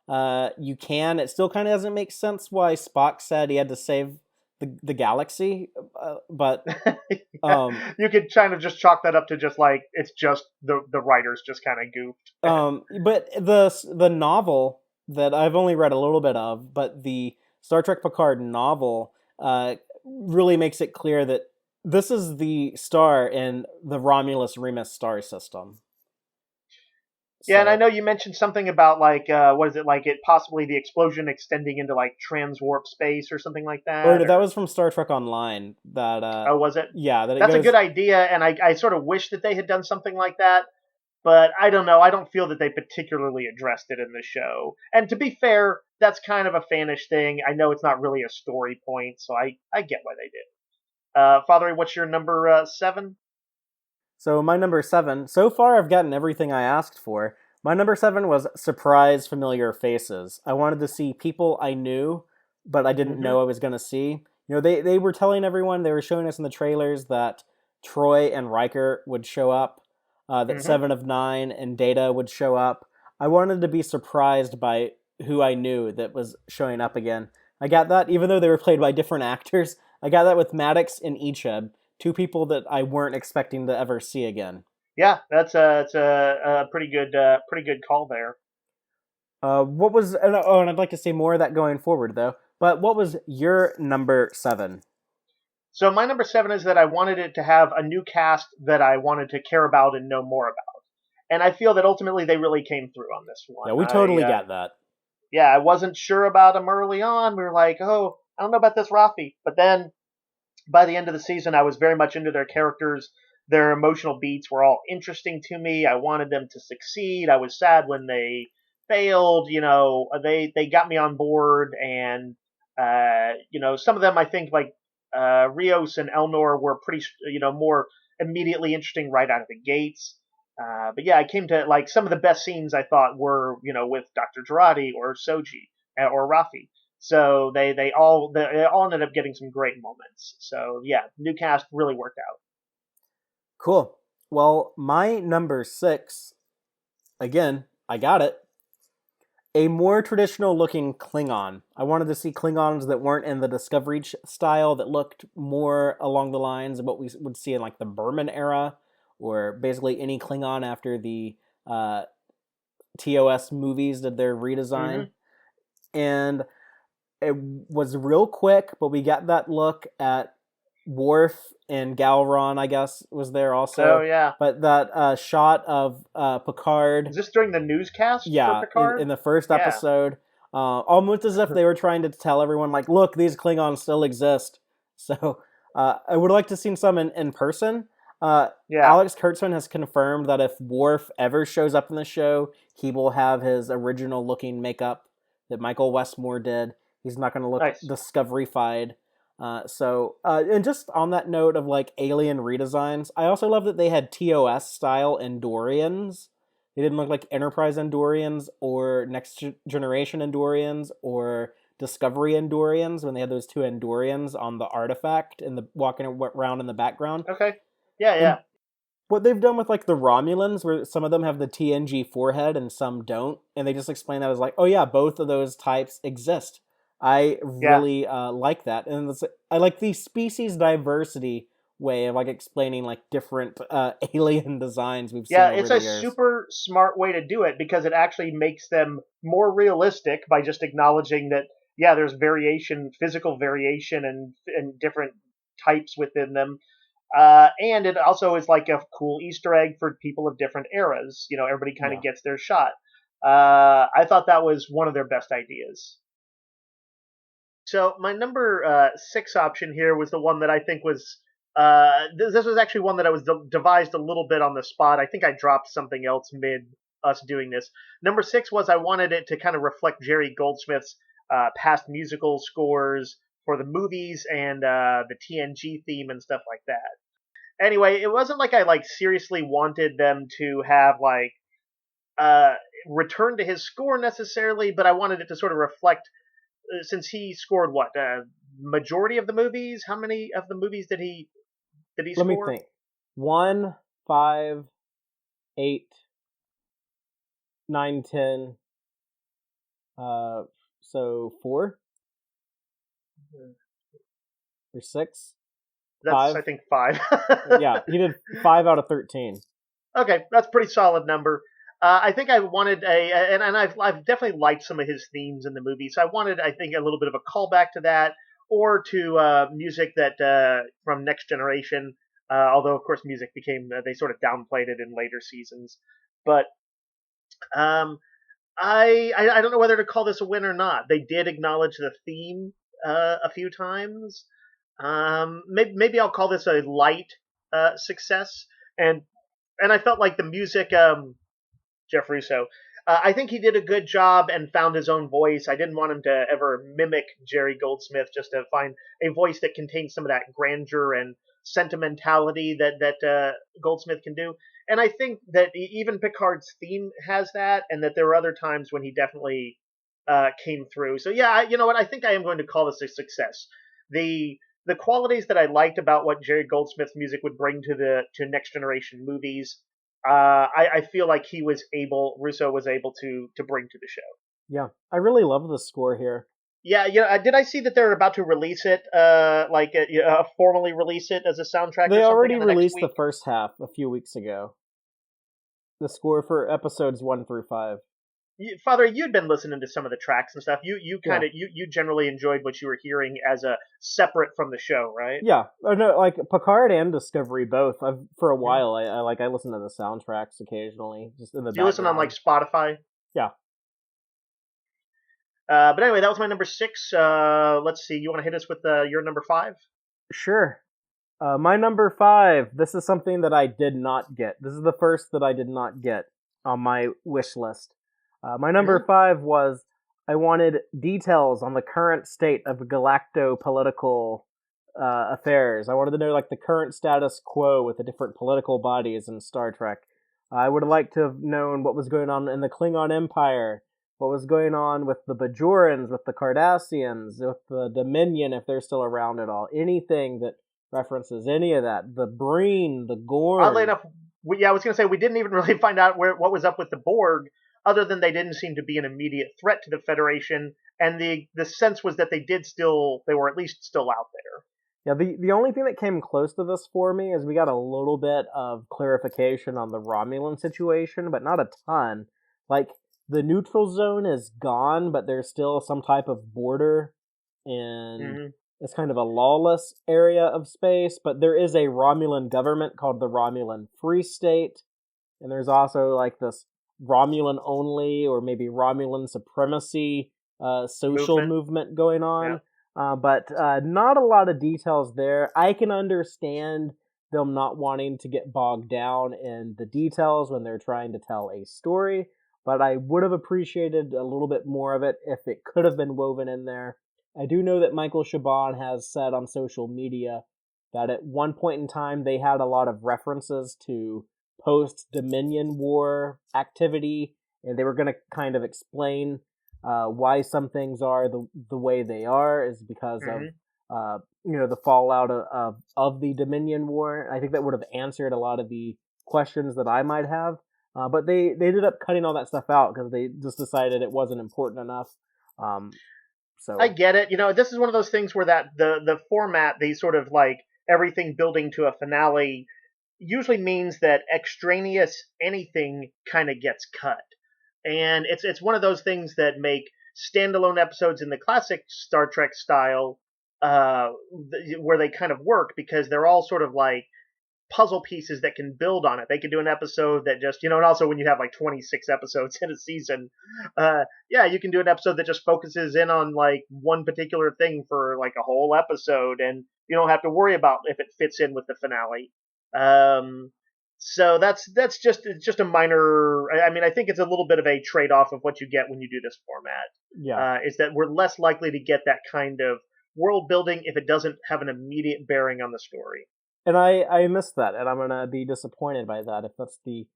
you can. It still kind of doesn't make sense why Spock said he had to save the galaxy, but You could kind of just chalk that up to just like it's just the writers just kind of goofed. But the novel that I've only read a little bit of, but the Star Trek Picard novel really makes it clear that this is the star in the Romulus-Remus star system. Yeah, and I know you mentioned something about like what is it like it possibly the explosion extending into like transwarp space or something like that. Or that was from Star Trek Online. That oh, was it? Yeah, that's a good idea, and I sort of wish that they had done something like that. But I don't know. I don't feel that they particularly addressed it in the show. And to be fair, that's kind of a fanish thing. I know it's not really a story point, so I get why they did. Fatheree, what's your number 7? So my number 7, so far I've gotten everything I asked for. My number 7 was surprise familiar faces. I wanted to see people I knew, but I didn't know I was going to see. You know, they were telling everyone, they were showing us in the trailers that Troy and Riker would show up, that 7 of 9 and Data would show up. I wanted to be surprised by who I knew that was showing up again. I got that, even though they were played by different actors. I got that with Maddox and Icheb. 2 people that I weren't expecting to ever see again. Yeah, it's a pretty good call there. What was and I'd like to see more of that going forward though. But what was your number 7? So my number 7 is that I wanted it to have a new cast that I wanted to care about and know more about, and I feel that ultimately they really came through on this one. Yeah, we totally got that. Yeah, I wasn't sure about them early on. We were like, oh, I don't know about this Rafi, but then by the end of the season, I was very much into their characters. Their emotional beats were all interesting to me. I wanted them to succeed. I was sad when they failed. You know, they got me on board, and you know, some of them I think like Rios and Elnor were pretty, you know, more immediately interesting right out of the gates. But yeah, I came to like some of the best scenes I thought were, you know, with Dr. Girardi or Soji or Rafi. So they all ended up getting some great moments. So yeah, new cast really worked out. Cool. Well, my number 6, again, I got it. A more traditional looking Klingon. I wanted to see Klingons that weren't in the Discovery style, that looked more along the lines of what we would see in like the Berman era, or basically any Klingon after the TOS movies did their redesign. And it was real quick, but we got that look at Worf and Galron, I guess, was there also. Oh, yeah. But that shot of Picard. Is this during the newscast for Picard? In the first episode. Almost as if they were trying to tell everyone, like, look, these Klingons still exist. So I would like to see some in person. Alex Kurtzman has confirmed that if Worf ever shows up in the show, he will have his original looking makeup that Michael Westmore did. He's not going to look Discovery-fied. And just on that note of like alien redesigns, I also love that they had TOS style Andorians. They didn't look like Enterprise Andorians or Next Generation Andorians or Discovery Andorians when they had those 2 Andorians on the artifact and the walking around in the background. Okay. Yeah. And what they've done with like the Romulans, where some of them have the TNG forehead and some don't, and they just explain that as like, oh yeah, both of those types exist. I really like that, and I like the species diversity way of like explaining like different alien designs we've seen. Yeah, it's a super smart way to do it because it actually makes them more realistic by just acknowledging that there's variation, physical variation, and different types within them. And it also is like a cool Easter egg for people of different eras. You know, everybody kind of gets their shot. I thought that was one of their best ideas. So my number 6 option here was the one that I think was, this was actually one that I was devised a little bit on the spot. I think I dropped something else mid us doing this. Number 6 was I wanted it to kind of reflect Jerry Goldsmith's past musical scores for the movies and the TNG theme and stuff like that. Anyway, it wasn't like I like seriously wanted them to have like return to his score necessarily, but I wanted it to sort of reflect, since he scored majority of the movies? How many of the movies did he Let me score? think. 1, 5, 8, 9, 10. So 4 or 6, That's, 5. I think, 5. Yeah, he did 5 out of 13. Okay, that's a pretty solid number. I think I wanted and I've definitely liked some of his themes in the movie, so I wanted, I think, a little bit of a callback to that, or to music that from Next Generation. Although, of course, music became they sort of downplayed it in later seasons. But um, I don't know whether to call this a win or not. They did acknowledge the theme a few times. Maybe I'll call this a light success, and I felt like the music, Jeff Russo, I think he did a good job and found his own voice. I didn't want him to ever mimic Jerry Goldsmith, just to find a voice that contains some of that grandeur and sentimentality that Goldsmith can do. And I think that even Picard's theme has that, and that there were other times when he definitely came through. So yeah, you know what? I think I am going to call this a success. The the qualities that I liked about what Jerry Goldsmith's music would bring to Next Generation movies, I feel like Russo was able to bring to the show. Yeah, I really love the score here. Yeah, did I see that they're about to release it, formally release it as a soundtrack They or something already in the next released the week? first half a few weeks ago. The score for episodes 1 through 5. Father, you'd been listening to some of the tracks and stuff. You kind Yeah. of you generally enjoyed what you were hearing as a separate from the show, right? Yeah, no, like Picard and Discovery both. For a Mhm. while, I listen to the soundtracks occasionally, just in the Do you listen on like background. Spotify? Yeah, But anyway, that was my number 6. Let's see. You want to hit us with your number 5? sure. My number 5. This is something that I did not get. This is the first that I did not get on my wish list. My number Mm-hmm. 5 was I wanted details on the current state of galacto-political affairs. I wanted to know like the current status quo with the different political bodies in Star Trek. I would have liked to have known what was going on in the Klingon Empire, what was going on with the Bajorans, with the Cardassians, with the Dominion if they're still around at all. Anything that references any of that. The Breen, the Oddly Gorn. enough, I was going to say we didn't even really find out what was up with the Borg, other than they didn't seem to be an immediate threat to the Federation, and the sense was that they were at least still out there. Yeah, the only thing that came close to this for me is we got a little bit of clarification on the Romulan situation, but not a ton. Like, the neutral zone is gone, but there's still some type of border, and Mm-hmm. it's kind of a lawless area of space, but there is a Romulan government called the Romulan Free State, and there's also like this Romulan only or maybe Romulan supremacy social Movement, movement going yeah. on, but not a lot of details there. I can understand them not wanting to get bogged down in the details when they're trying to tell a story, but I would have appreciated a little bit more of it if it could have been woven in there. I do know that Michael Chabon has said on social media that at one point in time they had a lot of references to post Dominion War activity, and they were going to kind of explain why some things are the way they are is because of Mm-hmm. the fallout of the Dominion War. I think that would have answered a lot of the questions that I might have. But they ended up cutting all that stuff out because they just decided it wasn't important enough. Um, I so get it. This is one of those things where the format, they sort of like everything building to a finale, usually means that extraneous anything kind of gets cut. And it's one of those things that make standalone episodes in the classic Star Trek style, where they kind of work because they're all sort of like puzzle pieces that can build on it. They could do an episode that just, and also when you have like 26 episodes in a season, yeah, you can do an episode that just focuses in on like one particular thing for like a whole episode, and you don't have to worry about if it fits in with the finale. Um, so that's just a minor. I mean, I think it's a little bit of a trade off of what you get when you do this format. yeah, Is that we're less likely to get that kind of world building if it doesn't have an immediate bearing on the story. and I missed that, and I'm gonna be disappointed by that if that's the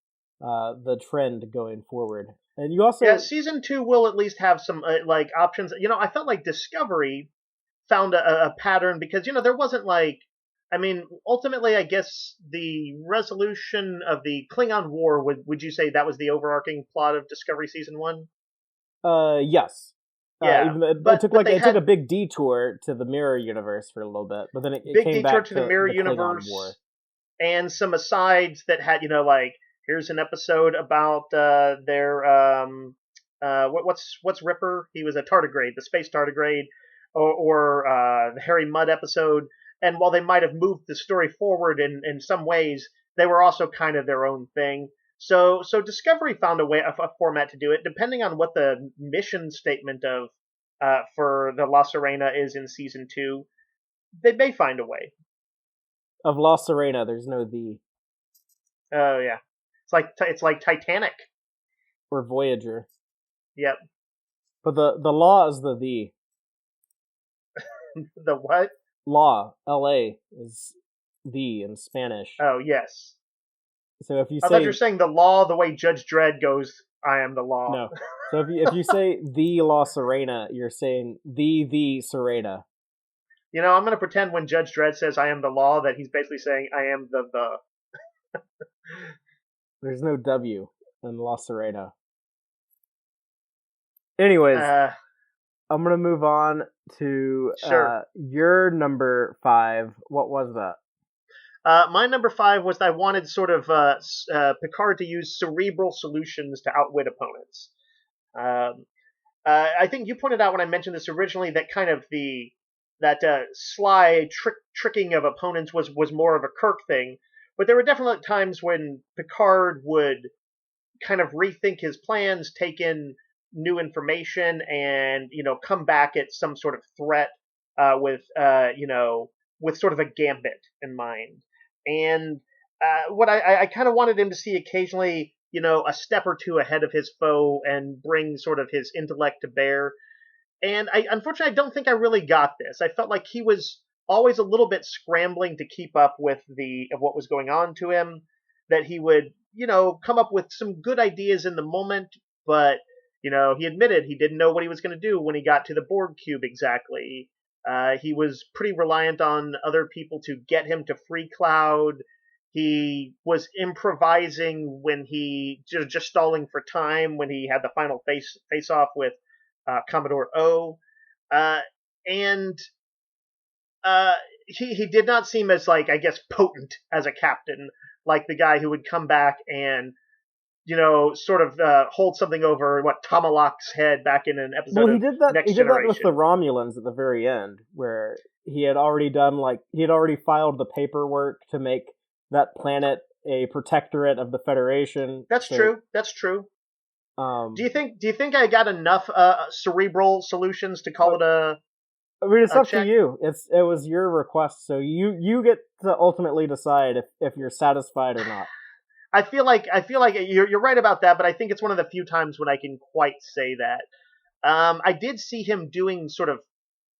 trend going forward. And you Yeah, also season 2 will at least have some like options. I felt like Discovery found a pattern because there wasn't like. I mean, ultimately, I guess the resolution of the Klingon War would you say that was the overarching plot of Discovery season 1? Yes. Yeah, Even though it but took they a had big detour to the mirror universe for a little bit, but then it big came detour back to the to mirror the Klingon War. universe and some asides that had like here's an episode about their what's Ripper? He was a tardigrade, the space tardigrade, or the Harry Mudd episode. And while they might have moved the story forward in some ways, they were also kind of their own thing. So Discovery found a format to do it, depending on what the mission statement of for the La Serena is in season 2. They may find a way. Of La Serena, there's no the. Oh yeah, it's like Titanic. Or Voyager. Yep. But the law is the. The what? Law, L-A, is the in Spanish. Oh yes. So if you I say... thought you were saying the law the way Judge Dredd goes, I am the law. No. So if you say the La Serena, you're saying the Serena. I'm going to pretend when Judge Dredd says I am the law that he's basically saying I am the. There's no W in La Serena. Anyways, I'm going to move on to Sure. Your number 5. What was that? My number 5 was that I wanted sort of Picard to use cerebral solutions to outwit opponents. I think you pointed out when I mentioned this originally that kind of that sly tricking of opponents was more of a Kirk thing, but there were definitely times when Picard would kind of rethink his plans, take in new information, and come back at some sort of threat with sort of a gambit in mind. And what I kind of wanted him to see occasionally, a step or two ahead of his foe and bring sort of his intellect to bear. And unfortunately, I don't think I really got this. I felt like he was always a little bit scrambling to keep up with what was going on to him. That he would, come up with some good ideas in the moment, but he admitted he didn't know what he was going to do when he got to the Borg cube exactly. He was pretty reliant on other people to get him to free Cloud. He was improvising when he just stalling for time when he had the final face off with Commodore O, and he did not seem as like I guess potent as a captain, like the guy who would come back and sort of hold something over Tomalak's head back in an episode Well, he did that. Next he did Generation. that with the Romulans at the very end, where he had already filed the paperwork to make that planet a protectorate of the Federation. That's true. That's true. Do you think I got enough cerebral solutions to call it a? I mean, it's up check? to you. It was your request, so you get to ultimately decide if you're satisfied or not. I feel like you're right about that, but I think it's one of the few times when I can quite say that. I did see him doing sort of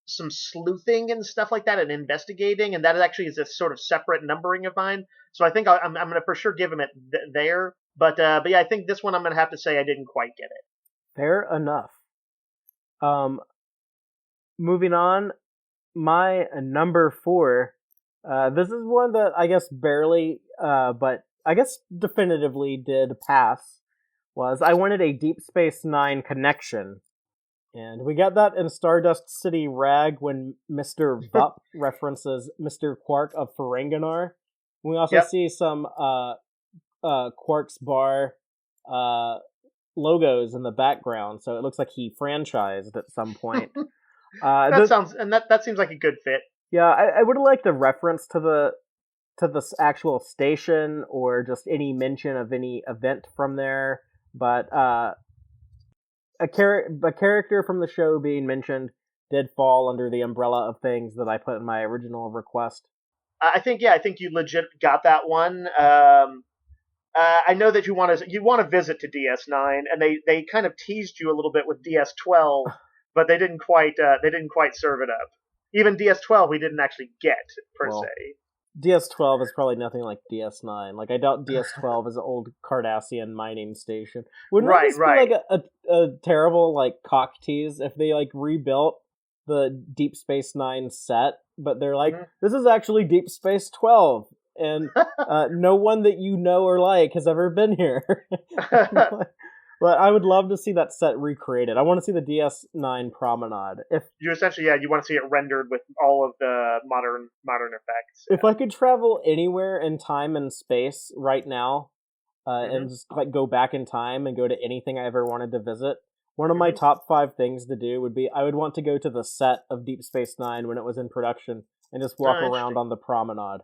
some sleuthing and stuff like that and investigating, and that actually is a sort of separate numbering of mine. So I think I'm going to for sure give him it there. But yeah, I think this one I'm going to have to say I didn't quite get it. Fair enough. Moving on, my number 4. This is one that I guess barely, but I guess definitively did pass. Was I wanted a Deep Space Nine connection. And we got that in Stardust City Rag when Mr. Vup references Mr. Quark of Ferenginar. We also see some Quark's Bar logos in the background, so it looks like he franchised at some point. That seems like a good fit. Yeah, I would have liked a reference to this actual station or just any mention of any event from there, but a character from the show being mentioned did fall under the umbrella of things that I put in my original request. I think you legit got that one. I know that you want to visit to DS9, and they kind of teased you a little bit with DS12, but they didn't quite serve it up. Even DS12 we didn't actually get per se. DS12 is probably nothing like DS9. Like I doubt DS12 is an old Cardassian mining station. Wouldn't this be like a terrible like cock tease if they like rebuilt the Deep Space Nine set, but they're like, Mhm. this is actually Deep Space 12, and no one that you know or like has ever been here. But I would love to see that set recreated. I want to see the DS9 Promenade. You essentially, yeah, you want to see it rendered with all of the modern effects. If I could travel anywhere in time and space right now, and just like go back in time and go to anything I ever wanted to visit, one of my top 5 things to do would be I would want to go to the set of Deep Space Nine when it was in production and just walk around on the promenade.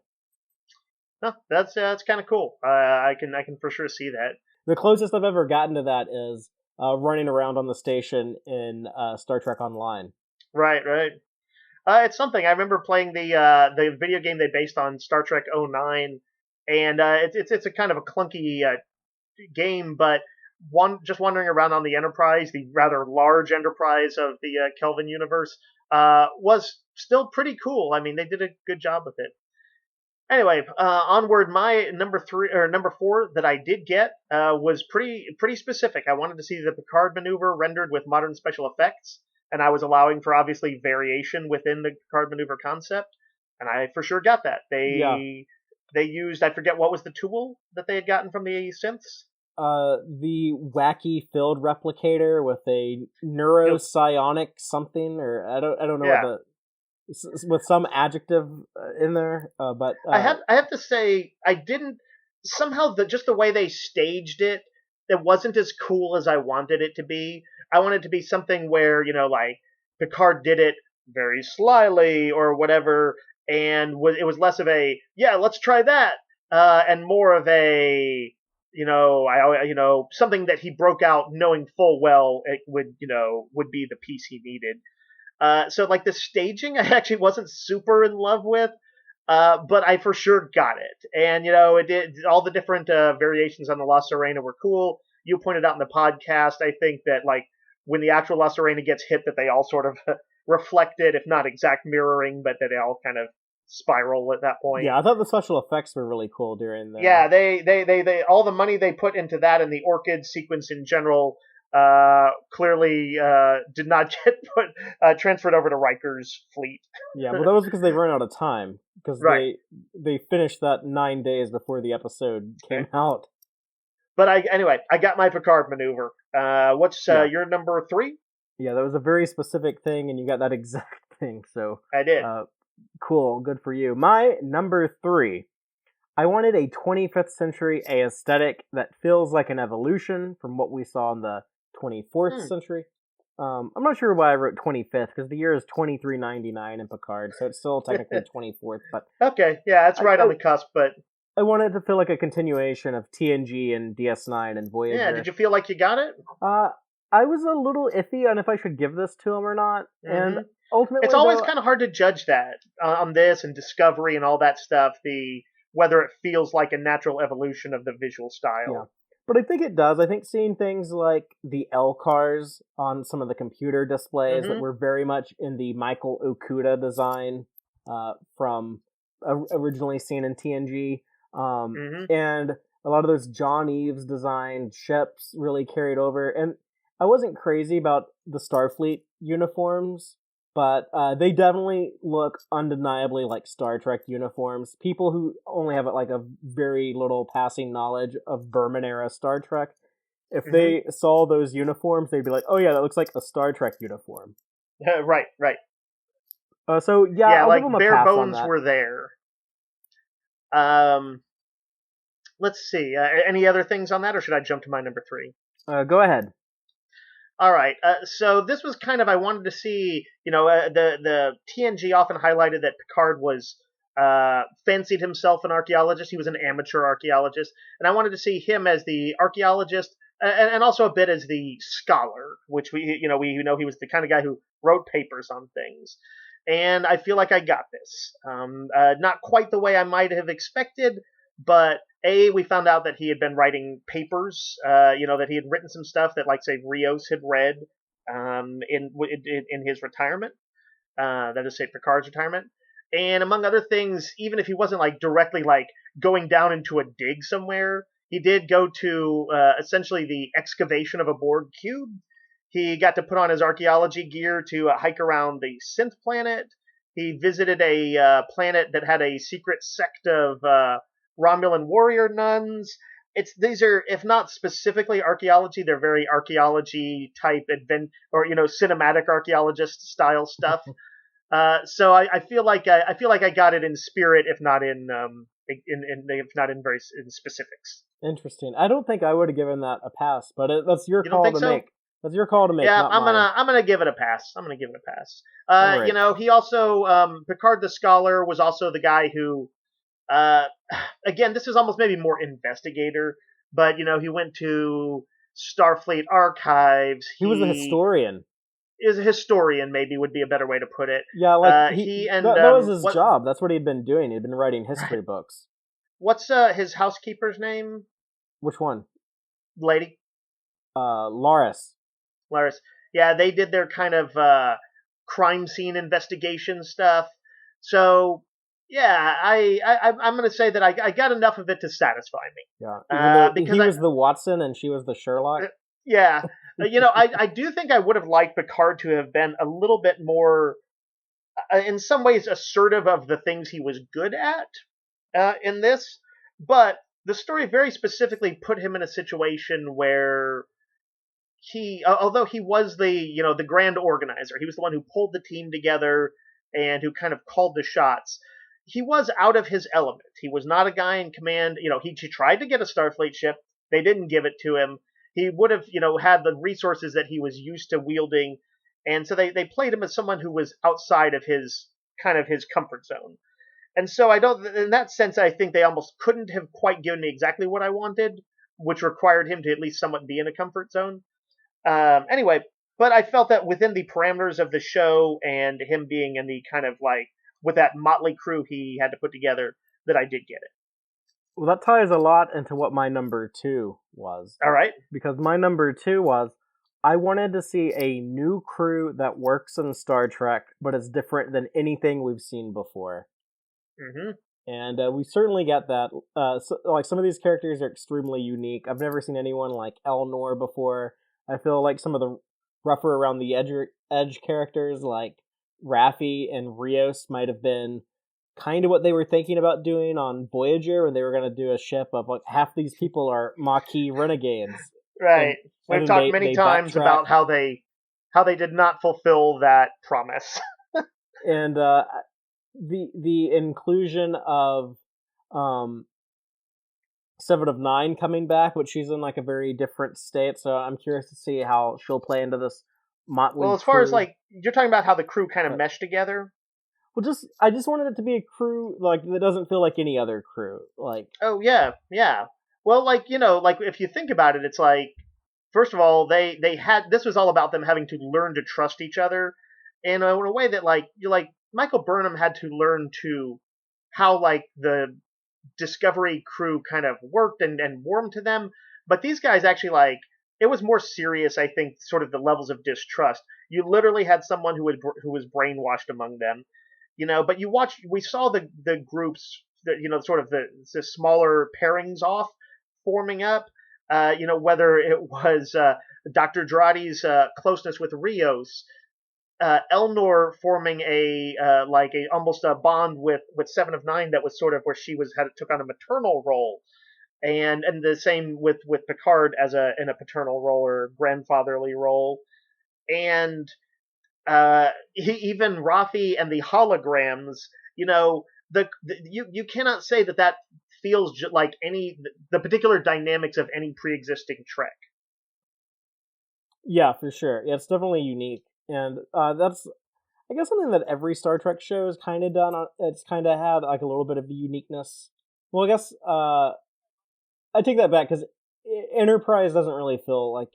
Oh, that's kind of cool. I can for sure see that. The closest I've ever gotten to that is running around on the station in Star Trek Online. Right. It's something. I remember playing the video game they based on Star Trek '09, and it's a kind of a clunky game, but just wandering around on the Enterprise, the rather large Enterprise of the Kelvin universe, was still pretty cool. I mean, they did a good job with it. Anyway, onward. My number 4 that I did get was pretty specific. I wanted to see the Picard maneuver rendered with modern special effects, and I was allowing for obviously variation within the Picard maneuver concept, and I for sure got that. They used, I forget what was the tool that they had gotten from the synths. The wacky field replicator with a neuropsionic something, or I don't know what the with some adjective in there, but I have to say I didn't somehow just the way they staged it wasn't as cool as I wanted it to be. I wanted it to be something where like Picard did it very slyly or whatever, and it was less of a let's try that, and more of a something that he broke out knowing full well it would be the piece he needed. So like the staging, I actually wasn't super in love with, but I for sure got it. And it did all the different variations on the La Sirena were cool. You pointed out in the podcast, I think that like when the actual La Sirena gets hit, that they all sort of reflected, if not exact mirroring, but that they all kind of spiral at that point. Yeah, I thought the special effects were really cool during the. Yeah, they all the money they put into that and the Orchid sequence in general clearly did not get transferred over to Riker's fleet. Yeah, well, that was because they ran out of time because they finished that 9 days before the episode came out. But I got my Picard maneuver. What's your number 3? Yeah, that was a very specific thing, and you got that exact thing. So I did. Cool, good for you. My number 3. I wanted a 25th century aesthetic that feels like an evolution from what we saw in the 24th century. I'm not sure why I wrote 25th, because the year is 2399 in Picard, so it's still technically 24th. But okay, yeah, that's right on the cusp. But I wanted it to feel like a continuation of TNG and DS9 and Voyager. Yeah, did you feel like you got it? I was a little iffy on if I should give this to him or not, and ultimately, it's always kind of hard to judge that on this and Discovery and all that stuff. Whether it feels like a natural evolution of the visual style. Yeah. But I think it does. I think seeing things like the L-cars on some of the computer displays that were very much in the Michael Okuda design from originally seen in TNG. And a lot of those John Eves designed ships really carried over. And I wasn't crazy about the Starfleet uniforms, but they definitely look undeniably like Star Trek uniforms. People who only have like a very little passing knowledge of Berman-era Star Trek, if they saw those uniforms, they'd be like, oh yeah, that looks like a Star Trek uniform. Right. So yeah, I'll like give them a bare pass bones on that. were there. Let's see. Any other things on that, or should I jump to my number 3? Go ahead. All right. So this was kind of, I wanted to see, the TNG often highlighted that Picard was fancied himself an archaeologist. He was an amateur archaeologist, and I wanted to see him as the archaeologist and also a bit as the scholar, which we know he was the kind of guy who wrote papers on things. And I feel like I got this. Not quite the way I might have expected, but we found out that he had been writing papers, that he had written some stuff that, like, say, Rios had read in his retirement, that is, say, Picard's retirement. And among other things, even if he wasn't, like, directly, like, going down into a dig somewhere, he did go to, essentially, the excavation of a Borg cube. He got to put on his archaeology gear to hike around the synth planet. He visited a planet that had a secret sect of Romulan warrior nuns. These are, if not specifically archaeology, they're very archaeology type or cinematic archaeologist style stuff. So I feel like I got it in spirit, if not in in specifics. Interesting. I don't think I would have given that a pass, but that's your You don't call think to so? make. That's your call to make, Yeah, not mine. I'm gonna give it a pass. I'm gonna give it a pass. All right. He also Picard the Scholar was also the guy who again, this is almost maybe more investigator, but he went to Starfleet archives. He was a historian. Is a historian, maybe would be a better way to put it. Yeah, like that was his job. That's what he'd been doing. He'd been writing history books. What's his housekeeper's name? Which one? Lady? Laris. Laris. Yeah, they did their kind of crime scene investigation stuff. So yeah, I'm going to say that I got enough of it to satisfy me. Yeah, because he was the Watson and she was the Sherlock. Yeah, I do think I would have liked Picard to have been a little bit more, in some ways, assertive of the things he was good at in this. But the story very specifically put him in a situation where although he was the grand organizer, he was the one who pulled the team together and who kind of called the shots. He was out of his element. He was not a guy in command. He tried to get a Starfleet ship. They didn't give it to him. He would have, had the resources that he was used to wielding. And so they played him as someone who was outside of his comfort zone. And so in that sense, I think they almost couldn't have quite given me exactly what I wanted, which required him to at least somewhat be in a comfort zone. Anyway, but I felt that within the parameters of the show and him being in the kind of with that motley crew he had to put together, that I did get it. Well, that ties a lot into what my number 2 was. All right. Because my number 2 was, I wanted to see a new crew that works in Star Trek, but is different than anything we've seen before. Mm-hmm. And we certainly get that. Some of these characters are extremely unique. I've never seen anyone like Elnor before. I feel like some of the rougher around the edge characters, like Raffi and Rios, might have been kind of what they were thinking about doing on Voyager when they were going to do a ship of half these people are Maquis renegades. Right. We've talked many times about how they did not fulfill that promise. And the inclusion of 7 of 9 coming back, but she's in a very different state, so I'm curious to see how she'll play into this motley Well, as far as you're talking about how the crew kind of mesh together. Well, I just wanted it to be a crew that doesn't feel like any other crew. Oh yeah. Well, if you think about it, it's first of all, they had this was all about them having to learn to trust each other, in a way that Michael Burnham had to learn to how the Discovery crew kind of worked and warmed to them, but these guys actually it was more serious. I think sort of the levels of distrust. You literally had someone who was brainwashed among them. But we saw the groups that, sort of the smaller pairings off forming up, whether it was Dr. Jurati's closeness with Rios, Elnor forming a almost a bond with 7 of 9 that was sort of where she took on a maternal role, and the same with Picard in a paternal role or grandfatherly role, and even Raffi and the holograms, you cannot say that feels like the particular dynamics of any pre-existing Trek. Yeah, for sure. Yeah, it's definitely unique, and that's, I guess, something that every Star Trek show has kind of done. It's kind of had a little bit of uniqueness. Well, I guess I take that back, because Enterprise doesn't really feel like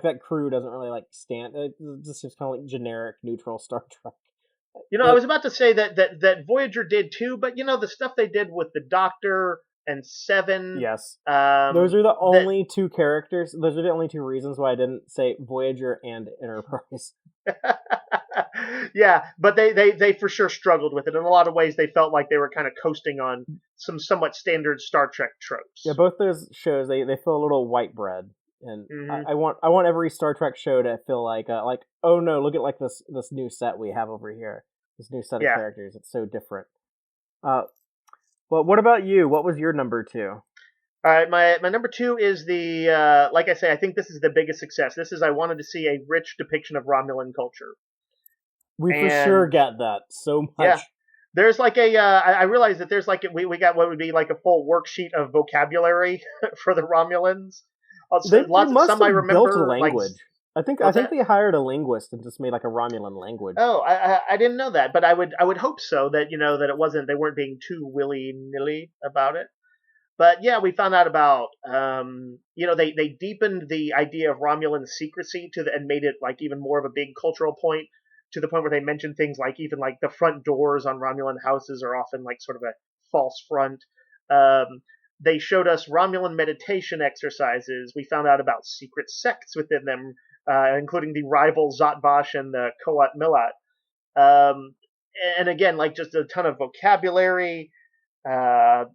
that crew doesn't really stand. It's just kind of generic neutral Star Trek. I was about to say that Voyager did too, but the stuff they did with the Doctor and 7. Yes. Those are the only two characters. Those are the only two reasons why I didn't say Voyager and Enterprise. Yeah, but they for sure struggled with it. In a lot of ways, they felt like they were kind of coasting on some somewhat standard Star Trek tropes. Yeah, both those shows, they feel a little white bread. And Hmm. I want every Star Trek show to feel like oh no, look at like this new set we have over here, this new set of Yeah. characters. It's so different. Uh, well, what about you? What was your number two? All right, my number two is the like I say, I think this is the biggest success. This is I wanted to see a rich depiction of Romulan culture, We for sure and get that so yeah, much. there's like a I realize that there's like we got what would be like a full worksheet of vocabulary for the Romulans. They Lots of must some I have built a remember like language. I what's think that? they hired a linguist and just made like a Romulan language. Oh, I didn't know that, but I would hope so that that it wasn't they weren't being too willy nilly about it. But yeah, we found out about they deepened the idea of Romulan secrecy and made it like even more of a big cultural point to the point where they mentioned things like even like the front doors on Romulan houses are often like sort of a false front. Um, they showed us Romulan meditation exercises. We found out about secret sects within them, including the rival Zotvash and the Koat Milat. Um, and again, like just a ton of vocabulary, uh,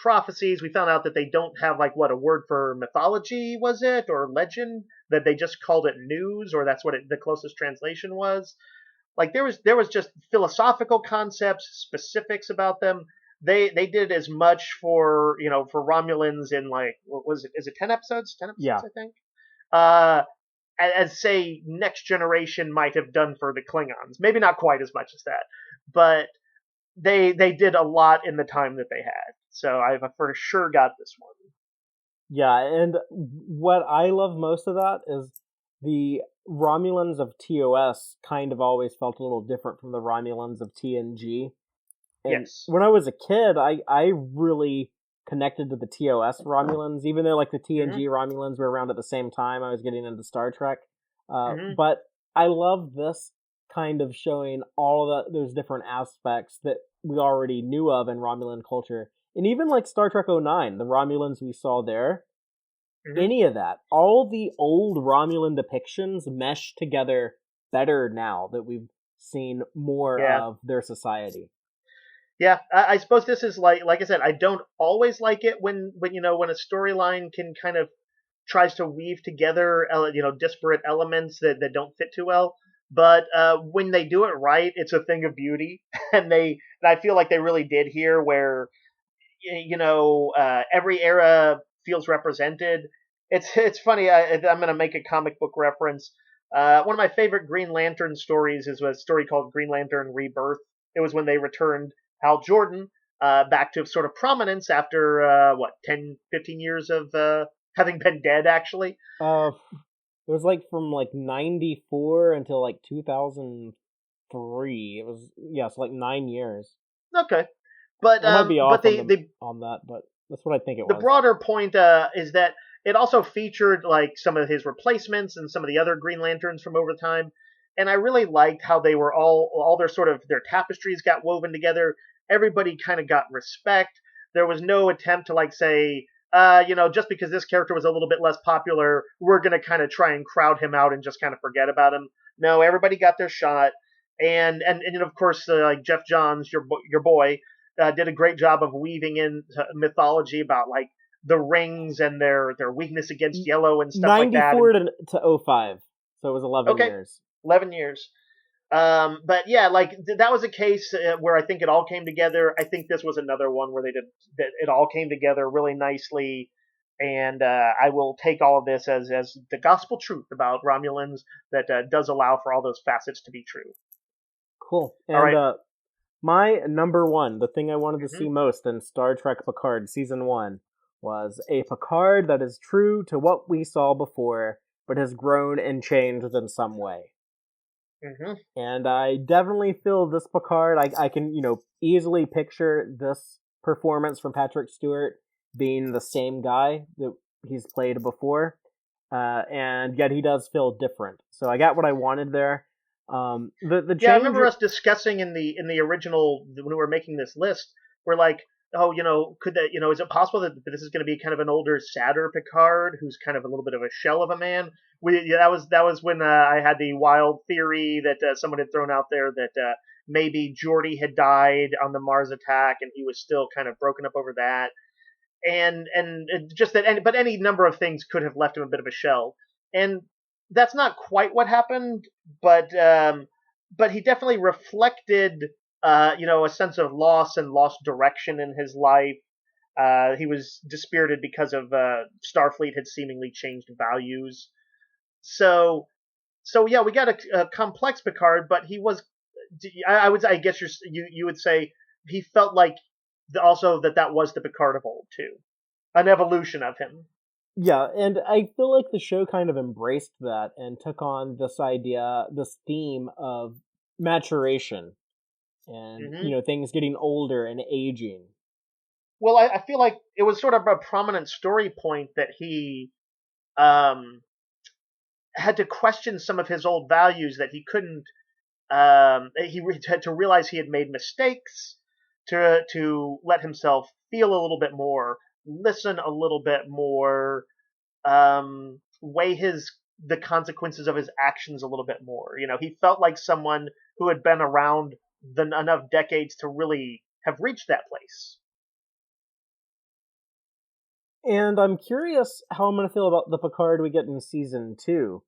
prophecies. We found out that they don't have like what a word for mythology was it or legend, that they just called it news, or that's what the closest translation was. Like there was just philosophical concepts, specifics about them. They did as much for for Romulans in like what was it? Is it 10 episodes? 10 episodes, Yeah, I think. Uh, as say Next Generation might have done for the Klingons. Maybe not quite as much as that, but they did a lot in the time that they had. So I've for sure got this one. yeah, and what I love most of that is the Romulans of TOS kind of always felt a little different from the Romulans of TNG. And Yes. when I was a kid, I really connected to the TOS Romulans, even though like the Mhm. TNG Romulans were around at the same time I was getting into Star Trek. Mhm. But I love this kind of showing all those different aspects that we already knew of in Romulan culture. And even like Star Trek '09, the Romulans we saw there, Mhm. any of that, all the old Romulan depictions mesh together better now that we've seen more Yeah. of their society. Yeah. I suppose this is like I said. I don't always like it when when a storyline can kind of tries to weave together disparate elements that don't fit too well. But when they do it right, it's a thing of beauty, and I feel like they really did here, where every era feels represented. It's funny. I'm going to make a comic book reference. One of my favorite Green Lantern stories is a story called Green Lantern Rebirth. It was when they returned Hal Jordan back to sort of prominence after 10, 15 years of having been dead, actually. Uh, it was like from like '94 until like 2003. It was so like 9 years. Okay, but I might be but off on the that, but that's what I think it the was. broader point is that it also featured like some of his replacements and some of the other Green Lanterns from over time, and I really liked how they were all their sort of their tapestries got woven together. Everybody kind of got respect. There was no attempt to like say, just because this character was a little bit less popular, we're gonna kind of try and crowd him out and just kind of forget about him. No, everybody got their shot, and of course like Jeff Johns, your boy, did a great job of weaving in mythology about like the rings and their weakness against yellow and stuff like that. And 94 to '05, so it was 11 okay, years. 11 years. But yeah, like that was a case where I think it all came together. I think this was another one where they did that. It all came together really nicely, and I will take all of this as the gospel truth about Romulans that does allow for all those facets to be true. Cool. All And right. my number one, the thing I wanted to Mm-hmm. see most in Star Trek Picard season one, was a Picard that is true to what we saw before, but has grown and changed in some way. Mm-hmm. And I definitely feel this Picard. I can easily picture this performance from Patrick Stewart being the same guy that he's played before, and yet he does feel different. So I got what I wanted there. The Yeah, I change. remember us discussing in the original when we were making this list. We're like, oh, could that, is it possible that this is going to be kind of an older, sadder Picard who's kind of a little bit of a shell of a man? Yeah, that was when I had the wild theory that someone had thrown out there that maybe Geordi had died on the Mars attack and he was still kind of broken up over that. and just that, but any number of things could have left him a bit of a shell, and that's not quite what happened, but he definitely reflected, a sense of loss and lost direction in his life. He was dispirited because of Starfleet had seemingly changed values. So yeah, we got a complex Picard, but he was. I guess you would say he felt like also that was the Picard of old too, an evolution of him. Yeah, and I feel like the show kind of embraced that and took on this idea, this theme of maturation and, Hmm. things getting older and aging. Well, I feel like it was sort of a prominent story point that he um, had to question some of his old values that he couldn't. Had to realize he had made mistakes, to let himself feel a little bit more, listen a little bit more, weigh the consequences of his actions a little bit more. He felt like someone who had been around enough decades to really have reached that place. And I'm curious how I'm going to feel about the Picard we get in season 2.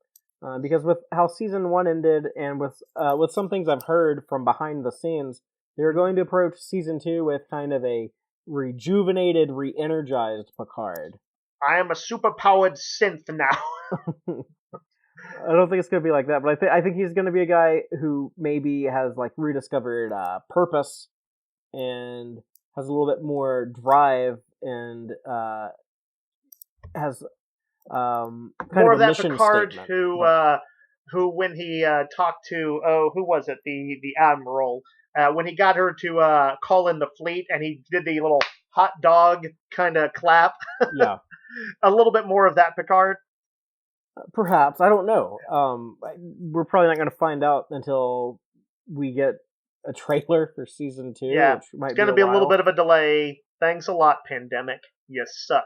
Because with how season 1 ended and with some things I've heard from behind the scenes, they're going to approach season 2 with kind of a rejuvenated, re-energized Picard. I am a superpowered synth now. I don't think it's going to be like that, but I think he's going to be a guy who maybe has like rediscovered purpose and has a little bit more drive and has kind More of of a that mission Picard statement. who when he talked to, who was it, the admiral, when he got her to call in the fleet and he did the little hot dog kind of clap. Yeah. A little bit more of that Picard. Perhaps, I don't know. We're probably not going to find out until we get a trailer for season 2, Yeah, which it's might going be to a be a little while. bit of a delay. Thanks a lot, pandemic. You suck.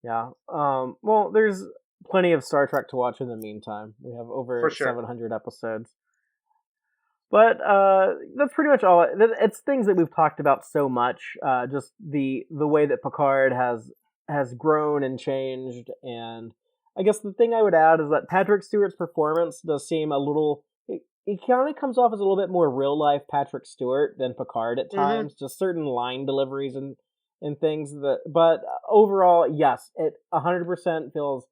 Yeah. Well, there's plenty of Star Trek to watch in the meantime. We have For over sure. 700 episodes. But that's pretty much all. It's things that we've talked about so much. Just the way that Picard has grown and changed, and I guess the thing I would add is that Patrick Stewart's performance does seem a little. It kind of comes off as a little bit more real life Patrick Stewart than Picard at Hmm. times. Just certain line deliveries and things that. But overall, yes, it 100% feels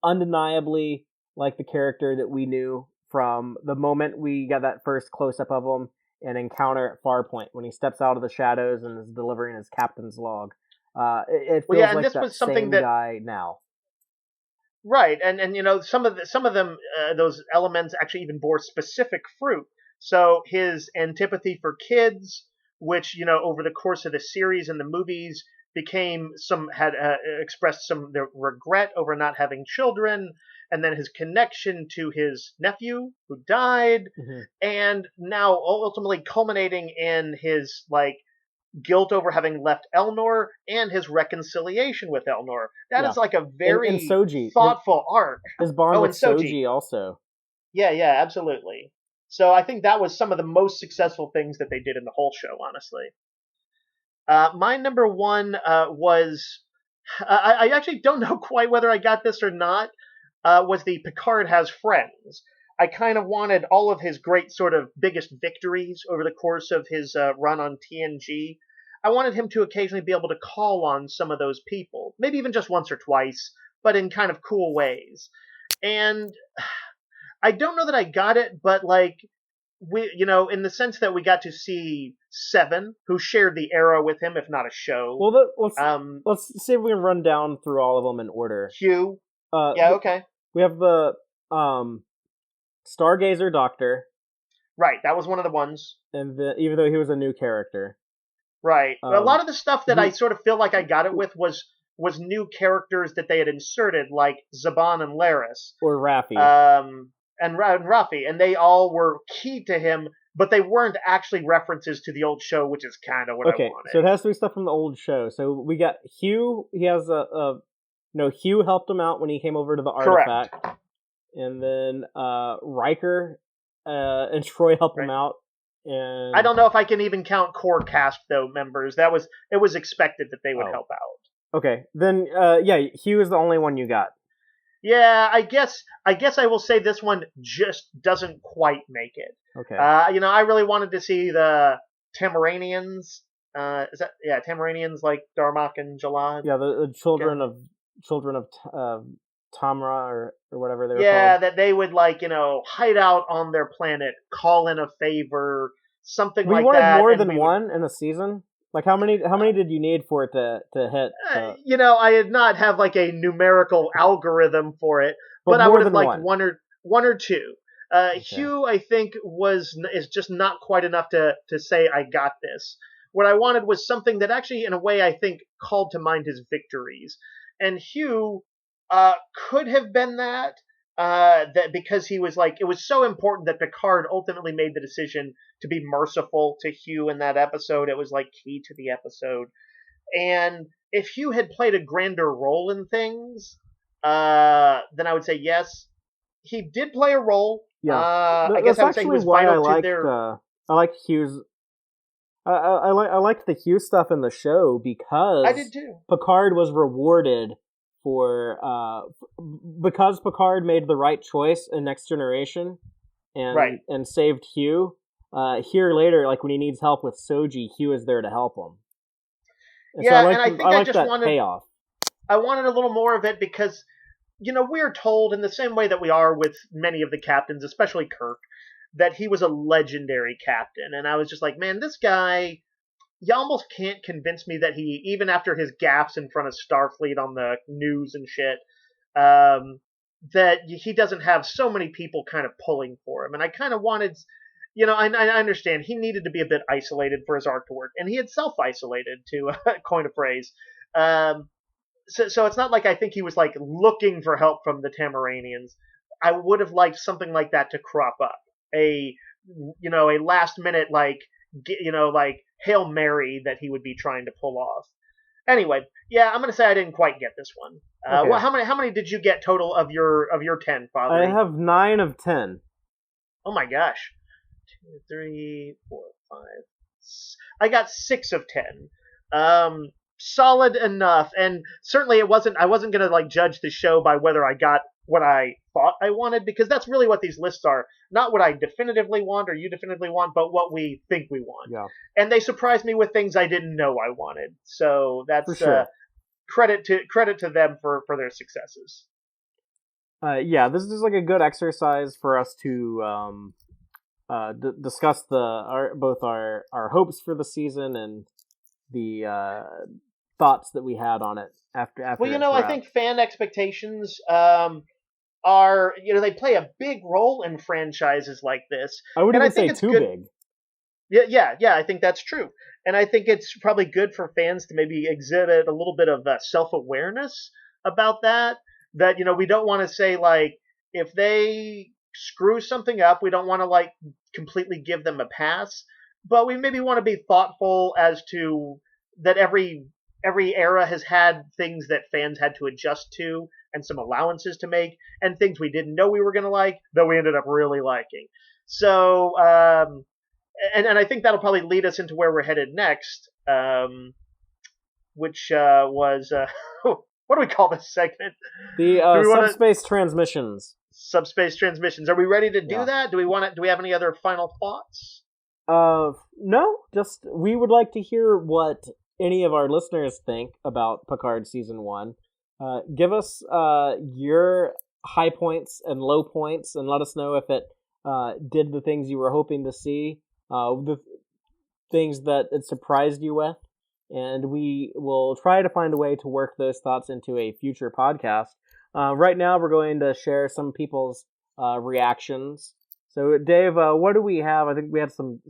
undeniably like the character that we knew from the moment we got that first close up of him and encounter at Farpoint when he steps out of the shadows and is delivering his captain's log. It Well, yeah, feels and like this that was something same that guy now. right, and some of them those elements actually even bore specific fruit. So his antipathy for kids, which over the course of the series and the movies became some had expressed some their regret over not having children, and then his connection to his nephew who died, Mm-hmm. and now ultimately culminating in his like guilt over having left Elnor and his reconciliation with Elnor. That Yeah, is like a and very Soji, thoughtful arc. his bond Oh, with and Soji. Soji also. Yeah, yeah, absolutely. So I think that was some of the most successful things that they did in the whole show, honestly. My number one was I actually don't know quite whether I got this or not. Was the Picard has friends. I kind of wanted all of his great sort of biggest victories over the course of his run on TNG. I wanted him to occasionally be able to call on some of those people, maybe even just once or twice, but in kind of cool ways. And I don't know that I got it, but like in the sense that we got to see Seven, who shared the era with him, if not a show. Well, Um, let's see if we can run down through all of them in order. Hugh. Uh, Yeah, okay. we have the Stargazer Doctor, Right, that was one of the ones. and even though he was a new character, Right. A lot of the stuff that I who sort of feel like I got it with was new characters that they had inserted, like Zaban and Laris, or Raffi. and Ruffy, and they all were key to him, but they weren't actually references to the old show, which is kind of what I Okay, wanted. so it has to be stuff from the old show. So we got Hugh. He has Hugh helped him out when he came over to the artifact, Correct. and then Riker and Troy helped him Right. out. And I don't know if I can even count core cast though members. It was expected that they would help out. Okay, then yeah, Hugh is the only one you got. Yeah, I guess I will say this one just doesn't quite make it. Okay. I really wanted to see the Tamaranians. Tamaranians like Darmok and Jalad? Yeah, the Yeah. children of Tamra or whatever they were Yeah, called. that they would hide out on their planet, call in a favor, something We like wanted that, more and than we would. one in a season. Like how many did you need for it to hit the? I did not have like a numerical algorithm for it, But but I more would have than liked one. one or two. Okay. Hugh, I think, is just not quite enough to say I got this. What I wanted was something that actually, in a way, I think called to mind his victories. And Hugh could have been that. That because he was it was so important that Picard ultimately made the decision to be merciful to Hugh in that episode. It was like key to the episode. And if Hugh had played a grander role in things, then I would say yes. He did play a role. Yeah, I guess that's I would say he actually was why vital to their. I like Hugh's. I liked the Hugh stuff in the show I did because too. Picard was rewarded for because Picard made the right choice in Next Generation Right. and saved Hugh. Here later, like when he needs help with Soji, Hugh is there to help him. And so Yeah, and I I think I like just that wanted. payoff. I wanted a little more of it because we're told in the same way that we are with many of the captains, especially Kirk, that he was a legendary captain, and I was just like, man, this guy. You almost can't convince me that he, even after his gaffes in front of Starfleet on the news and shit, um, that he doesn't have so many people kind of pulling for him. And I kind of wanted, I understand he needed to be a bit isolated for his arc to work, and he had self-isolated, to coin a phrase. Um, so it's not like I think he was like looking for help from the Tamaranians. I would have liked something like that to crop up. A last minute Hail Mary that he would be trying to pull off. Anyway, yeah, I'm gonna say I didn't quite get this one. Okay, How many did you get total of your 10, I Fatheree? have 9 of 10. Oh my gosh, 2, 3, 4, 5. I got 6 of 10. Solid enough, and certainly it wasn't. I wasn't gonna judge the show by whether I got what I thought I wanted, because that's really what these lists are. Not what I definitively want or you definitively want, but what we think we want. Yeah, And they surprised me with things I didn't know I wanted. So for that's sure. credit to them for their successes. Yeah, this is like a good exercise for us to discuss both our hopes for the season and the thoughts that we had on it Well, after it's I think wrapped. fan expectations are they play a big role in franchises like this, I would and I even think say it's too good. big. Yeah. I think that's true, and I think it's probably good for fans to maybe exhibit a little bit of self-awareness about that. That we don't want to say if they screw something up, we don't want to completely give them a pass, but we maybe want to be thoughtful as to that every era has had things that fans had to adjust to and some allowances to make, and things we didn't know we were going to like that we ended up really liking. So and I think that'll probably lead us into where we're headed next, which was what do we call this segment? The Do we want to subspace transmissions. subspace transmissions? Are we ready to do Yeah. that? Do we want to? Do we have any other final thoughts? No, just we would like to hear what any of our listeners think about Picard season 1. Give us your high points and low points, and let us know if it did the things you were hoping to see, the things that it surprised you with, and we will try to find a way to work those thoughts into a future podcast. Right now, we're going to share some people's reactions. So, Dave, what do we have? I think we had some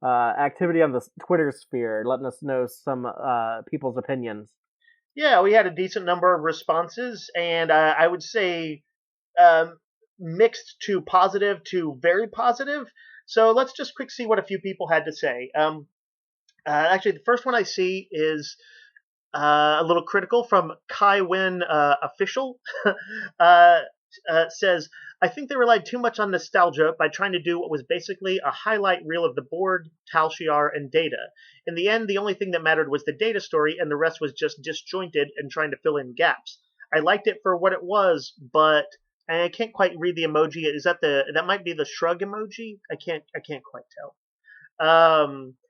activity on the Twitter sphere, letting us know some people's opinions. Yeah, we had a decent number of responses, and I would say um, mixed to positive to very positive. So let's just quick see what a few people had to say. Actually, the first one I see is a little critical from Kai Win Official. says, I think they relied too much on nostalgia by trying to do what was basically a highlight reel of the Borg, Tal Shiar, and Data. In the end, the only thing that mattered was the Data story, and the rest was just disjointed and trying to fill in gaps. I liked it for what it was, but I can't quite read the emoji. Is that might be the shrug emoji? I can't quite tell.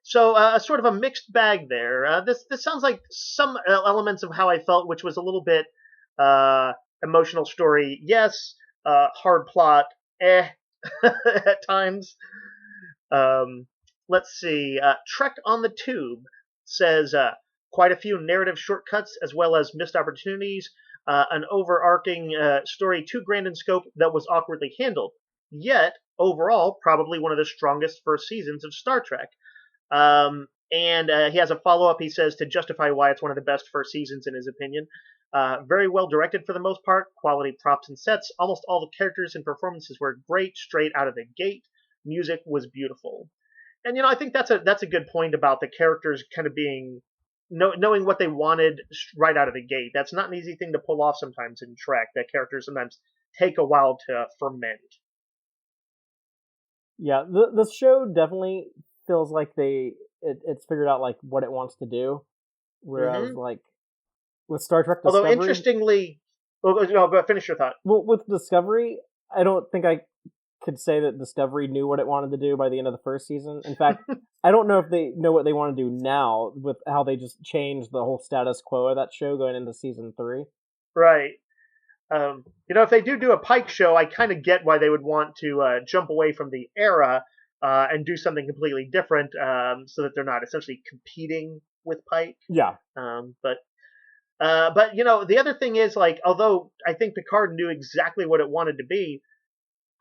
So sort of a mixed bag there. This sounds like some elements of how I felt, which was a little bit emotional story, yes. Hard plot, at times. Let's see. Trek on the Tube says quite a few narrative shortcuts as well as missed opportunities. An overarching story too grand in scope that was awkwardly handled. Yet, overall, probably one of the strongest first seasons of Star Trek. And he has a follow-up, he says, to justify why it's one of the best first seasons in his opinion. Very well directed for the most part, quality props and sets. Almost all the characters and performances were great straight out of the gate. Music was beautiful. And, I think that's a good point about the characters kind of being, knowing what they wanted right out of the gate. That's not an easy thing to pull off sometimes in Trek, that characters sometimes take a while to ferment. Yeah, the show definitely feels like it's figured out like what it wants to do, whereas like with Star Trek Discovery. Although interestingly, but finish your thought. Well, with Discovery, I don't think I could say that Discovery knew what it wanted to do by the end of the first season. In fact, I don't know if they know what they want to do now with how they just changed the whole status quo of that show going into season 3. Right. If they do a Pike show, I kind of get why they would want to jump away from the era and do something completely different, so that they're not essentially competing with Pike. Yeah. But the other thing is, like, although I think Picard knew exactly what it wanted to be,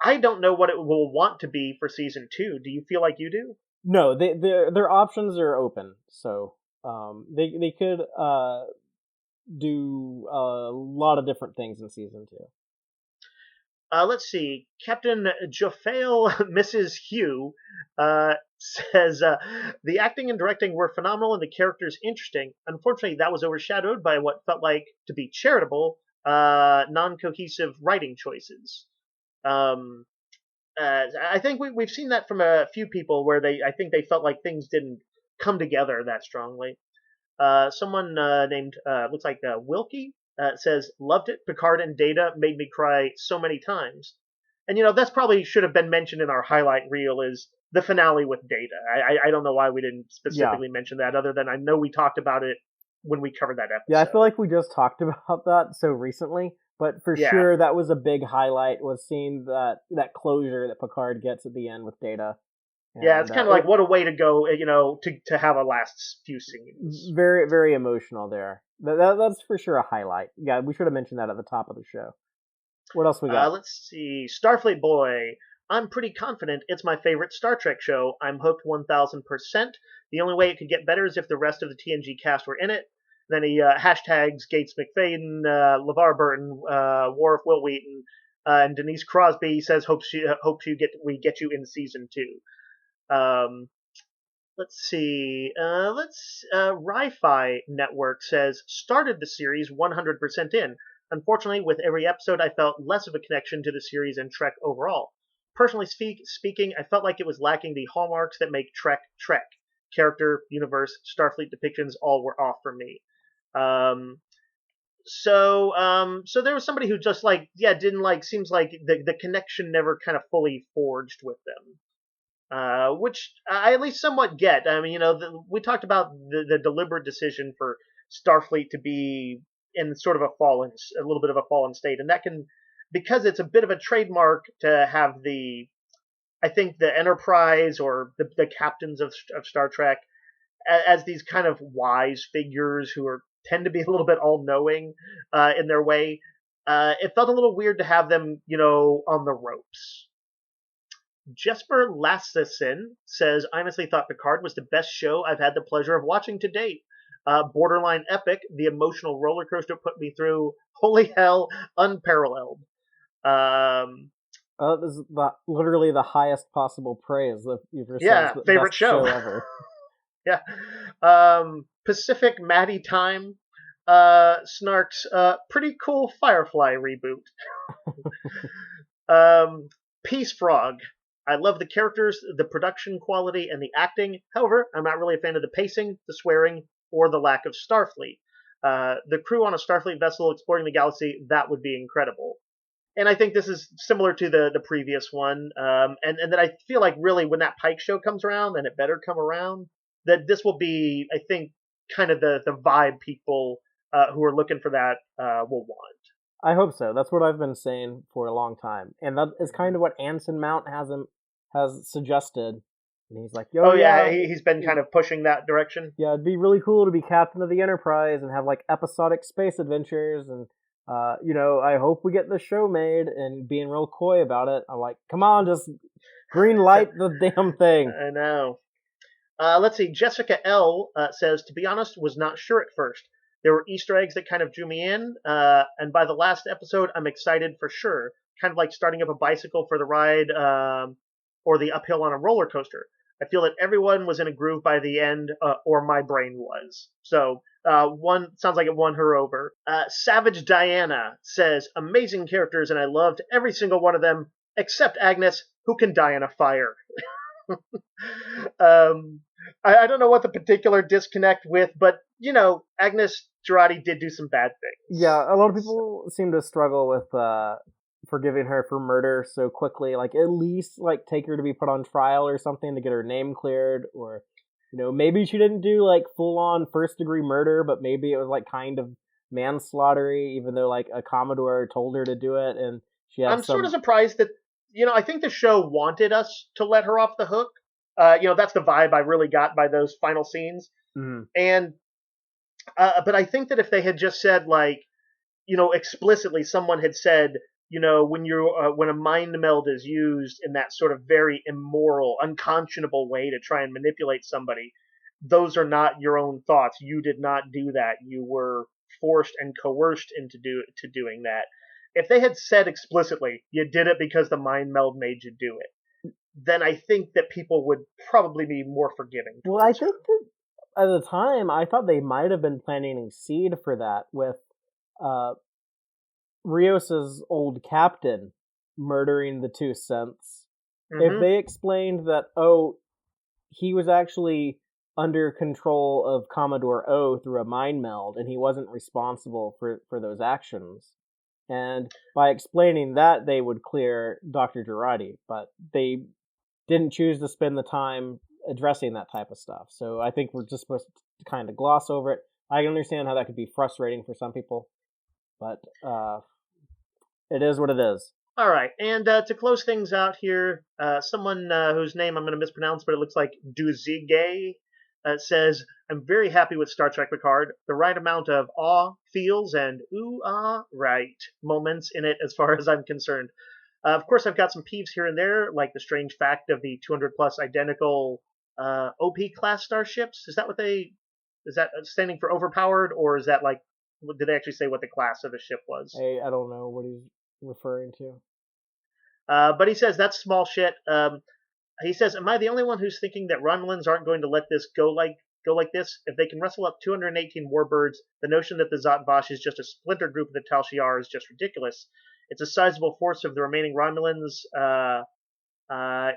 I don't know what it will want to be for season 2. Do you feel like you do? No, their options are open, so they could do a lot of different things in season 2. Let's see. Captain Jofale Mrs. Hugh says the acting and directing were phenomenal and the characters interesting. Unfortunately, that was overshadowed by what felt like to be charitable, non-cohesive writing choices. I think we've seen that from a few people where I think they felt like things didn't come together that strongly. Someone named looks like Wilkie says, loved it. Picard and Data made me cry so many times. And that's probably should have been mentioned in our highlight reel, is the finale with Data. I don't know why we didn't specifically mention that, other than I know we talked about it when we covered that episode. Yeah, I feel like we just talked about that so recently, but for sure that was a big highlight, was seeing that closure that Picard gets at the end with Data. And, yeah, it's kind of like what a way to go, to have a last few scenes. Very, very emotional there. That's for sure a highlight. Yeah, we should have mentioned that at the top of the show. What else we got? Let's see. Starfleet Boy. I'm pretty confident it's my favorite Star Trek show. I'm hooked 1,000%. The only way it could get better is if the rest of the TNG cast were in it. Then he hashtags Gates McFadden, LeVar Burton, Worf Will Wheaton, and Denise Crosby. He says hopes we get you in season 2. Let's see. Ri-Fi Network says started the series 100% in. Unfortunately, with every episode, I felt less of a connection to the series and Trek overall. Personally speaking, I felt like it was lacking the hallmarks that make Trek Trek. Character, universe, Starfleet depictions all were off for me. So there was somebody who just didn't like. Seems like the connection never kind of fully forged with them. Which I at least somewhat get. I mean, we talked about the deliberate decision for Starfleet to be in sort of a little bit of a fallen state, and that can, because it's a bit of a trademark to have I think the Enterprise or the captains of Star Trek as these kind of wise figures who tend to be a little bit all-knowing in their way. It felt a little weird to have them, on the ropes. Jesper Lassesen says, I honestly thought Picard was the best show I've had the pleasure of watching to date. Borderline epic, the emotional roller coaster put me through. Holy hell, unparalleled. This is literally the highest possible praise that you've received. Yeah, favorite show ever. Yeah. Pacific Maddie Time Snarks, pretty cool Firefly reboot. Um, Peace Frog. I love the characters, the production quality, and the acting. However, I'm not really a fan of the pacing, the swearing, or the lack of Starfleet. The crew on a Starfleet vessel exploring the galaxy, that would be incredible. And I think this is similar to the previous one. And that I feel like really when that Pike show comes around, and it better come around, that this will be, I think, kind of the vibe people who are looking for that will want. I hope so. That's what I've been saying for a long time, and that is kind of what Anson Mount has suggested. And he's like, "Yo, Oh yeah, yeah, he's been kind of pushing that direction. yeah, it'd be really cool to be captain of the Enterprise and have like episodic space adventures, and I hope we get the show made." And being real coy about it, I'm like, "Come on, just green light the damn thing." I know. Let's see. Jessica L says, to be honest, was not sure at first. There were Easter eggs that kind of drew me in, and by the last episode, I'm excited for sure. Kind of like starting up a bicycle for the ride, or the uphill on a roller coaster. I feel that everyone was in a groove by the end, or my brain was. So, one sounds like it won her over. Savage Diana says, amazing characters, and I loved every single one of them, except Agnes, who can die in a fire. I don't know what the particular disconnect with, but Agnes Girardi did do some bad things. Yeah, a lot of people seem to struggle with forgiving her for murder so quickly. Like, at least like take her to be put on trial or something to get her name cleared, or maybe she didn't do like full on first degree murder, but maybe it was like kind of manslaughter, even though like a Commodore told her to do it, and she had I'm sort of surprised that I think the show wanted us to let her off the hook. That's the vibe I really got by those final scenes. Mm-hmm. And but I think that if they had just said like, explicitly, someone had said, when a mind meld is used in that sort of very immoral, unconscionable way to try and manipulate somebody, those are not your own thoughts. You did not do that. You were forced and coerced into doing that. If they had said explicitly, you did it because the mind meld made you do it, then I think that people would probably be more forgiving. Well, I think that at the time, I thought they might have been planting a seed for that with Rios's old captain murdering the two synths. Mm-hmm. If they explained that, he was actually under control of Commodore O through a mind meld, and he wasn't responsible for those actions. And by explaining that, they would clear Dr. Girardi, but they didn't choose to spend the time addressing that type of stuff. So I think we're just supposed to kind of gloss over it. I can understand how that could be frustrating for some people, but it is what it is. All right, and to close things out here, someone whose name I'm going to mispronounce, but it looks like Duzige, says, I'm very happy with Star Trek Picard. The right amount of awe, feels, and right moments in it as far as I'm concerned. Of course, I've got some peeves here and there, like the strange fact of the 200 plus identical OP class starships. Is that standing for overpowered, or is that like, did they actually say what the class of the ship was? I don't know what he's referring to. But he says that's small shit. He says, am I the only one who's thinking that Romulans aren't going to let this go like this? If they can wrestle up 218 warbirds, the notion that the Zhat Vash is just a splinter group of the Tal Shiar is just ridiculous. It's a sizable force of the remaining Romulans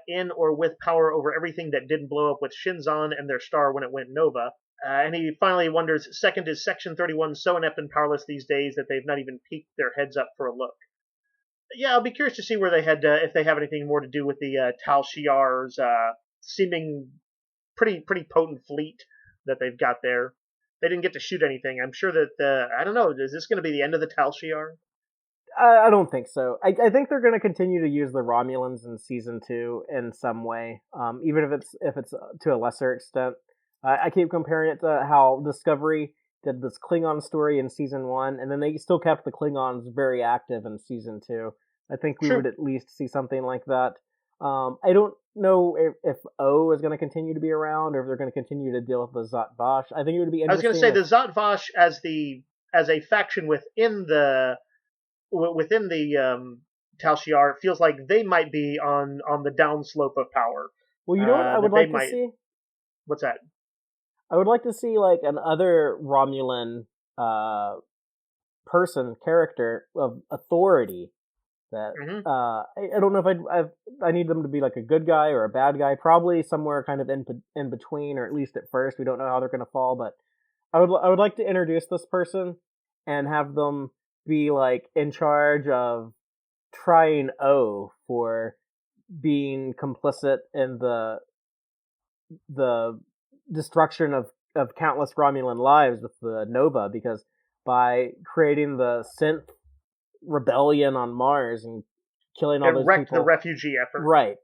in or with power over everything that didn't blow up with Shinzon and their star when it went nova. And he finally wonders, second, is Section 31 so inept and powerless these days that they've not even peeked their heads up for a look? Yeah, I'll be curious to see where they had, if they have anything more to do with the Tal Shiar's seeming pretty potent fleet that they've got there. They didn't get to shoot anything. I'm sure that, I don't know, is this going to be the end of the Tal Shiar? I don't think so. I think they're going to continue to use the Romulans in season 2 in some way, even if it's to a lesser extent. I keep comparing it to how Discovery did this Klingon story in season 1, and then they still kept the Klingons very active in season 2. I think we would at least see something like that. I don't know if O is going to continue to be around, or if they're going to continue to deal with the Zhat Vash. I think it would be interesting. I was going to say the Zhat Vash as a faction within the Tal Shiar feels like they might be on the downslope of power. Well, you know what I would like to see? What's that? I would like to see like another Romulan character of authority that Hmm. I don't know if I need them to be like a good guy or a bad guy. Probably somewhere kind of in between, or at least at first. We don't know how they're going to fall, but I would like to introduce this person and have them be like in charge of trying O for being complicit in the destruction of countless Romulan lives with the Nova, because by creating the synth rebellion on Mars and killing all It those wrecked the people, refugee effort. right?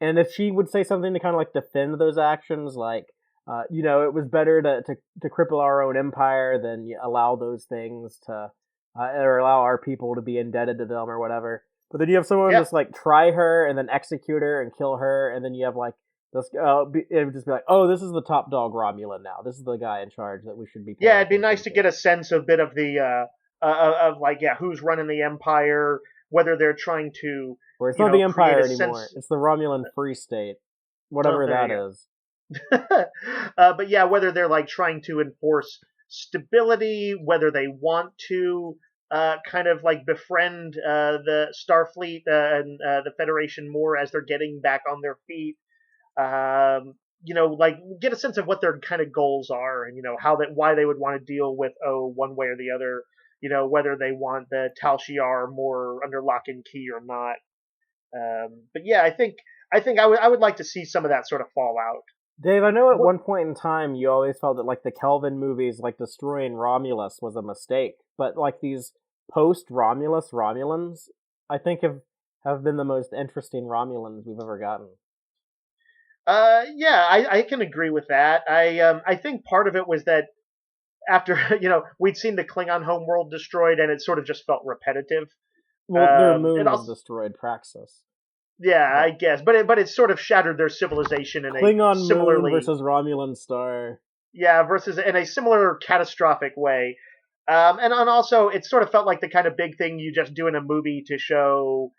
And if she would say something to kind of like defend those actions, like it was better to cripple our own empire than allow those things to or allow our people to be indebted to them or whatever. But then you have someone Yeah. just like try her and then execute her and kill her, and then you have like this. It would just be like, oh, this is the top dog Romulan now. This is the guy in charge that we should be paying Yeah, it'd be attention nice to to. get a sense of bit of the of like who's running the empire, whether they're trying to Or it's not the create Empire a anymore. sense. It's the Romulan Free State, Oh, whatever there that you is. go. But yeah, whether they're like trying to enforce stability, whether they want to kind of like befriend the Starfleet and the Federation more as they're getting back on their feet. Like get a sense of what their kind of goals are, and how that why they would want to deal with one way or the other. Whether they want the Tal Shiar more under lock and key or not. But yeah, I think I would like to see some of that sort of fallout. Dave, I know at What? one point in time you always felt that like the Kelvin movies, like destroying Romulus was a mistake, but like these post Romulus Romulans, I think have been the most interesting Romulans we've ever gotten. Yeah, I can agree with that. I think part of it was that after we'd seen the Klingon homeworld destroyed, and it sort of just felt repetitive. Well, their It moon was also, destroyed, Praxis, yeah, I but guess, but it sort of shattered their civilization in a Klingon moon similarly, versus Romulan star. yeah, versus in a similar catastrophic way. And also, it sort of felt like the kind of big thing you just do in a movie to show.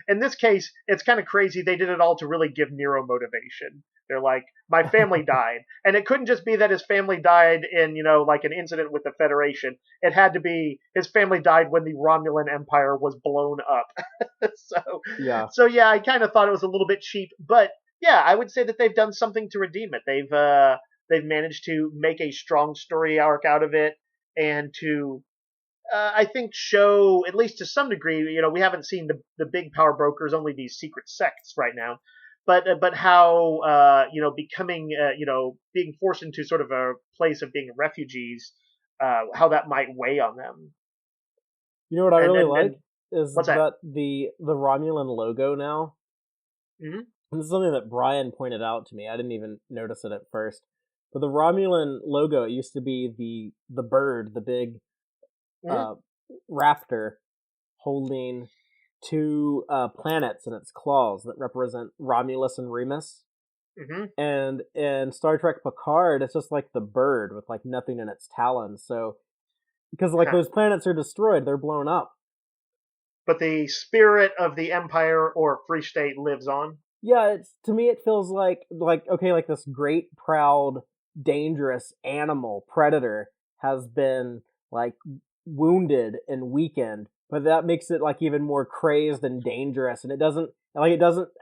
In this case, it's kind of crazy. They did it all to really give Nero motivation. They're like, my family died. And it couldn't just be that his family died in, like an incident with the Federation. It had to be his family died when the Romulan Empire was blown up. so, Yeah, so yeah, I kind of thought it was a little bit cheap. But yeah, I would say that they've done something to redeem it. They've managed to make a strong story arc out of it, and to I think show at least to some degree. We haven't seen the big power brokers, only these secret sects right now, but how becoming being forced into sort of a place of being refugees, how that might weigh on them. you know what I And really and like and is what's that? that the Romulan logo now. Hmm. This is something that Brian pointed out to me. I didn't even notice it at first. But the Romulan logo, it used to be the bird, the big Hmm. uh, raptor holding two planets in its claws that represent Romulus and Remus. Hmm. And in Star Trek Picard, it's just like the bird with like nothing in its talons. So because like Huh. those planets are destroyed, they're blown up. But the spirit of the Empire or Free State lives on. Yeah, it's to me it feels like okay, like this great, proud, dangerous animal predator has been like wounded and weakened, but that makes it like even more crazed and dangerous, and it doesn't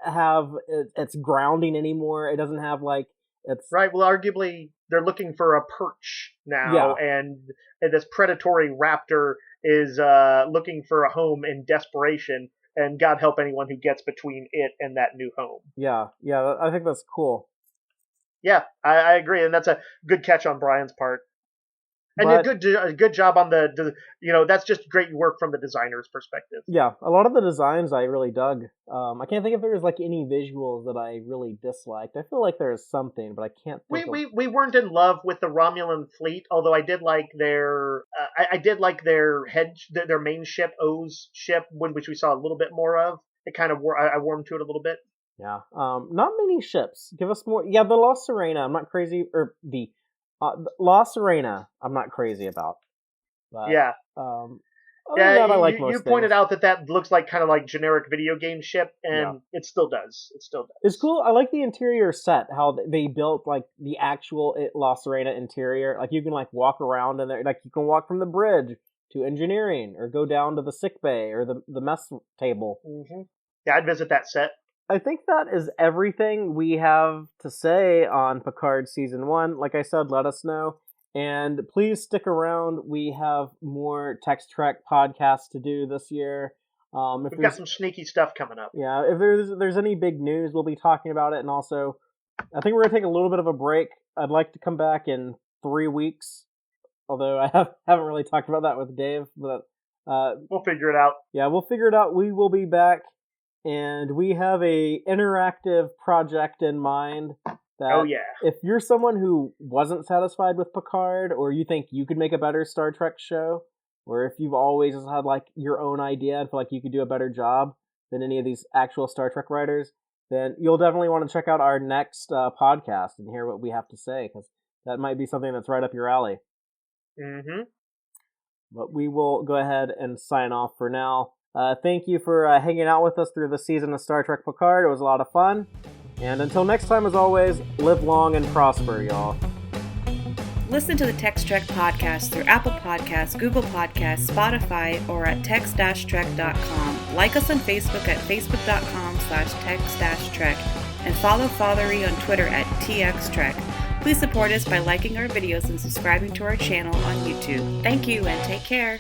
have its grounding anymore. It doesn't have like it's Right. Well, arguably, they're looking for a perch now, yeah, and this predatory raptor is looking for a home in desperation. And God help anyone who gets between it and that new home. yeah. I think that's cool, Yeah, I agree, and that's a good catch on Brian's part, and but a good job on that's just great work from the designer's perspective. yeah, a lot of the designs I really dug. I can't think if there was like any visuals that I really disliked. I feel like there is something, but I can't We, think of. we we weren't in love with the Romulan fleet, although I did like I did like their main ship, O's ship, which we saw a little bit more of. It kind of I warmed to it a little bit. Yeah. Not many ships. Give us more. Yeah, the La Serena. I'm not crazy. Or the La Serena. I'm not crazy about. But Yeah, um, Other than that, I like you most pointed things. out that looks like kind of like generic video game ship, and it still does. It still does. It's cool. I like the interior set, how they built like the actual La Serena interior. Like you can like walk around in there, like you can walk from the bridge to engineering, or go down to the sick bay or the mess table. Mm-hmm. Yeah, I'd visit that set. I think that is everything we have to say on Picard Season 1. Like I said, let us know. And please stick around. We have more Tex-Trek podcasts to do this year. We've got some sneaky stuff coming up. Yeah, if there's any big news, we'll be talking about it. And also, I think we're going to take a little bit of a break. I'd like to come back in 3 weeks. Although I haven't really talked about that with Dave. But we'll figure it out. Yeah, we'll figure it out. We will be back. And we have a interactive project in mind that if you're someone who wasn't satisfied with Picard, or you think you could make a better Star Trek show, or if you've always had like your own idea and feel like you could do a better job than any of these actual Star Trek writers, then you'll definitely want to check out our next podcast and hear what we have to say, because that might be something that's right up your alley. Mm-hmm. But we will go ahead and sign off for now. Thank you for hanging out with us through the season of Star Trek Picard. It was a lot of fun. And until next time, as always, live long and prosper, y'all. Listen to the Tex-Trek podcast through Apple Podcasts, Google Podcasts, Spotify, or at tex-trek.com. Like us on Facebook at facebook.com/tex-trek, and follow Fatheree on Twitter at TXTrek. Please support us by liking our videos and subscribing to our channel on YouTube. Thank you and take care.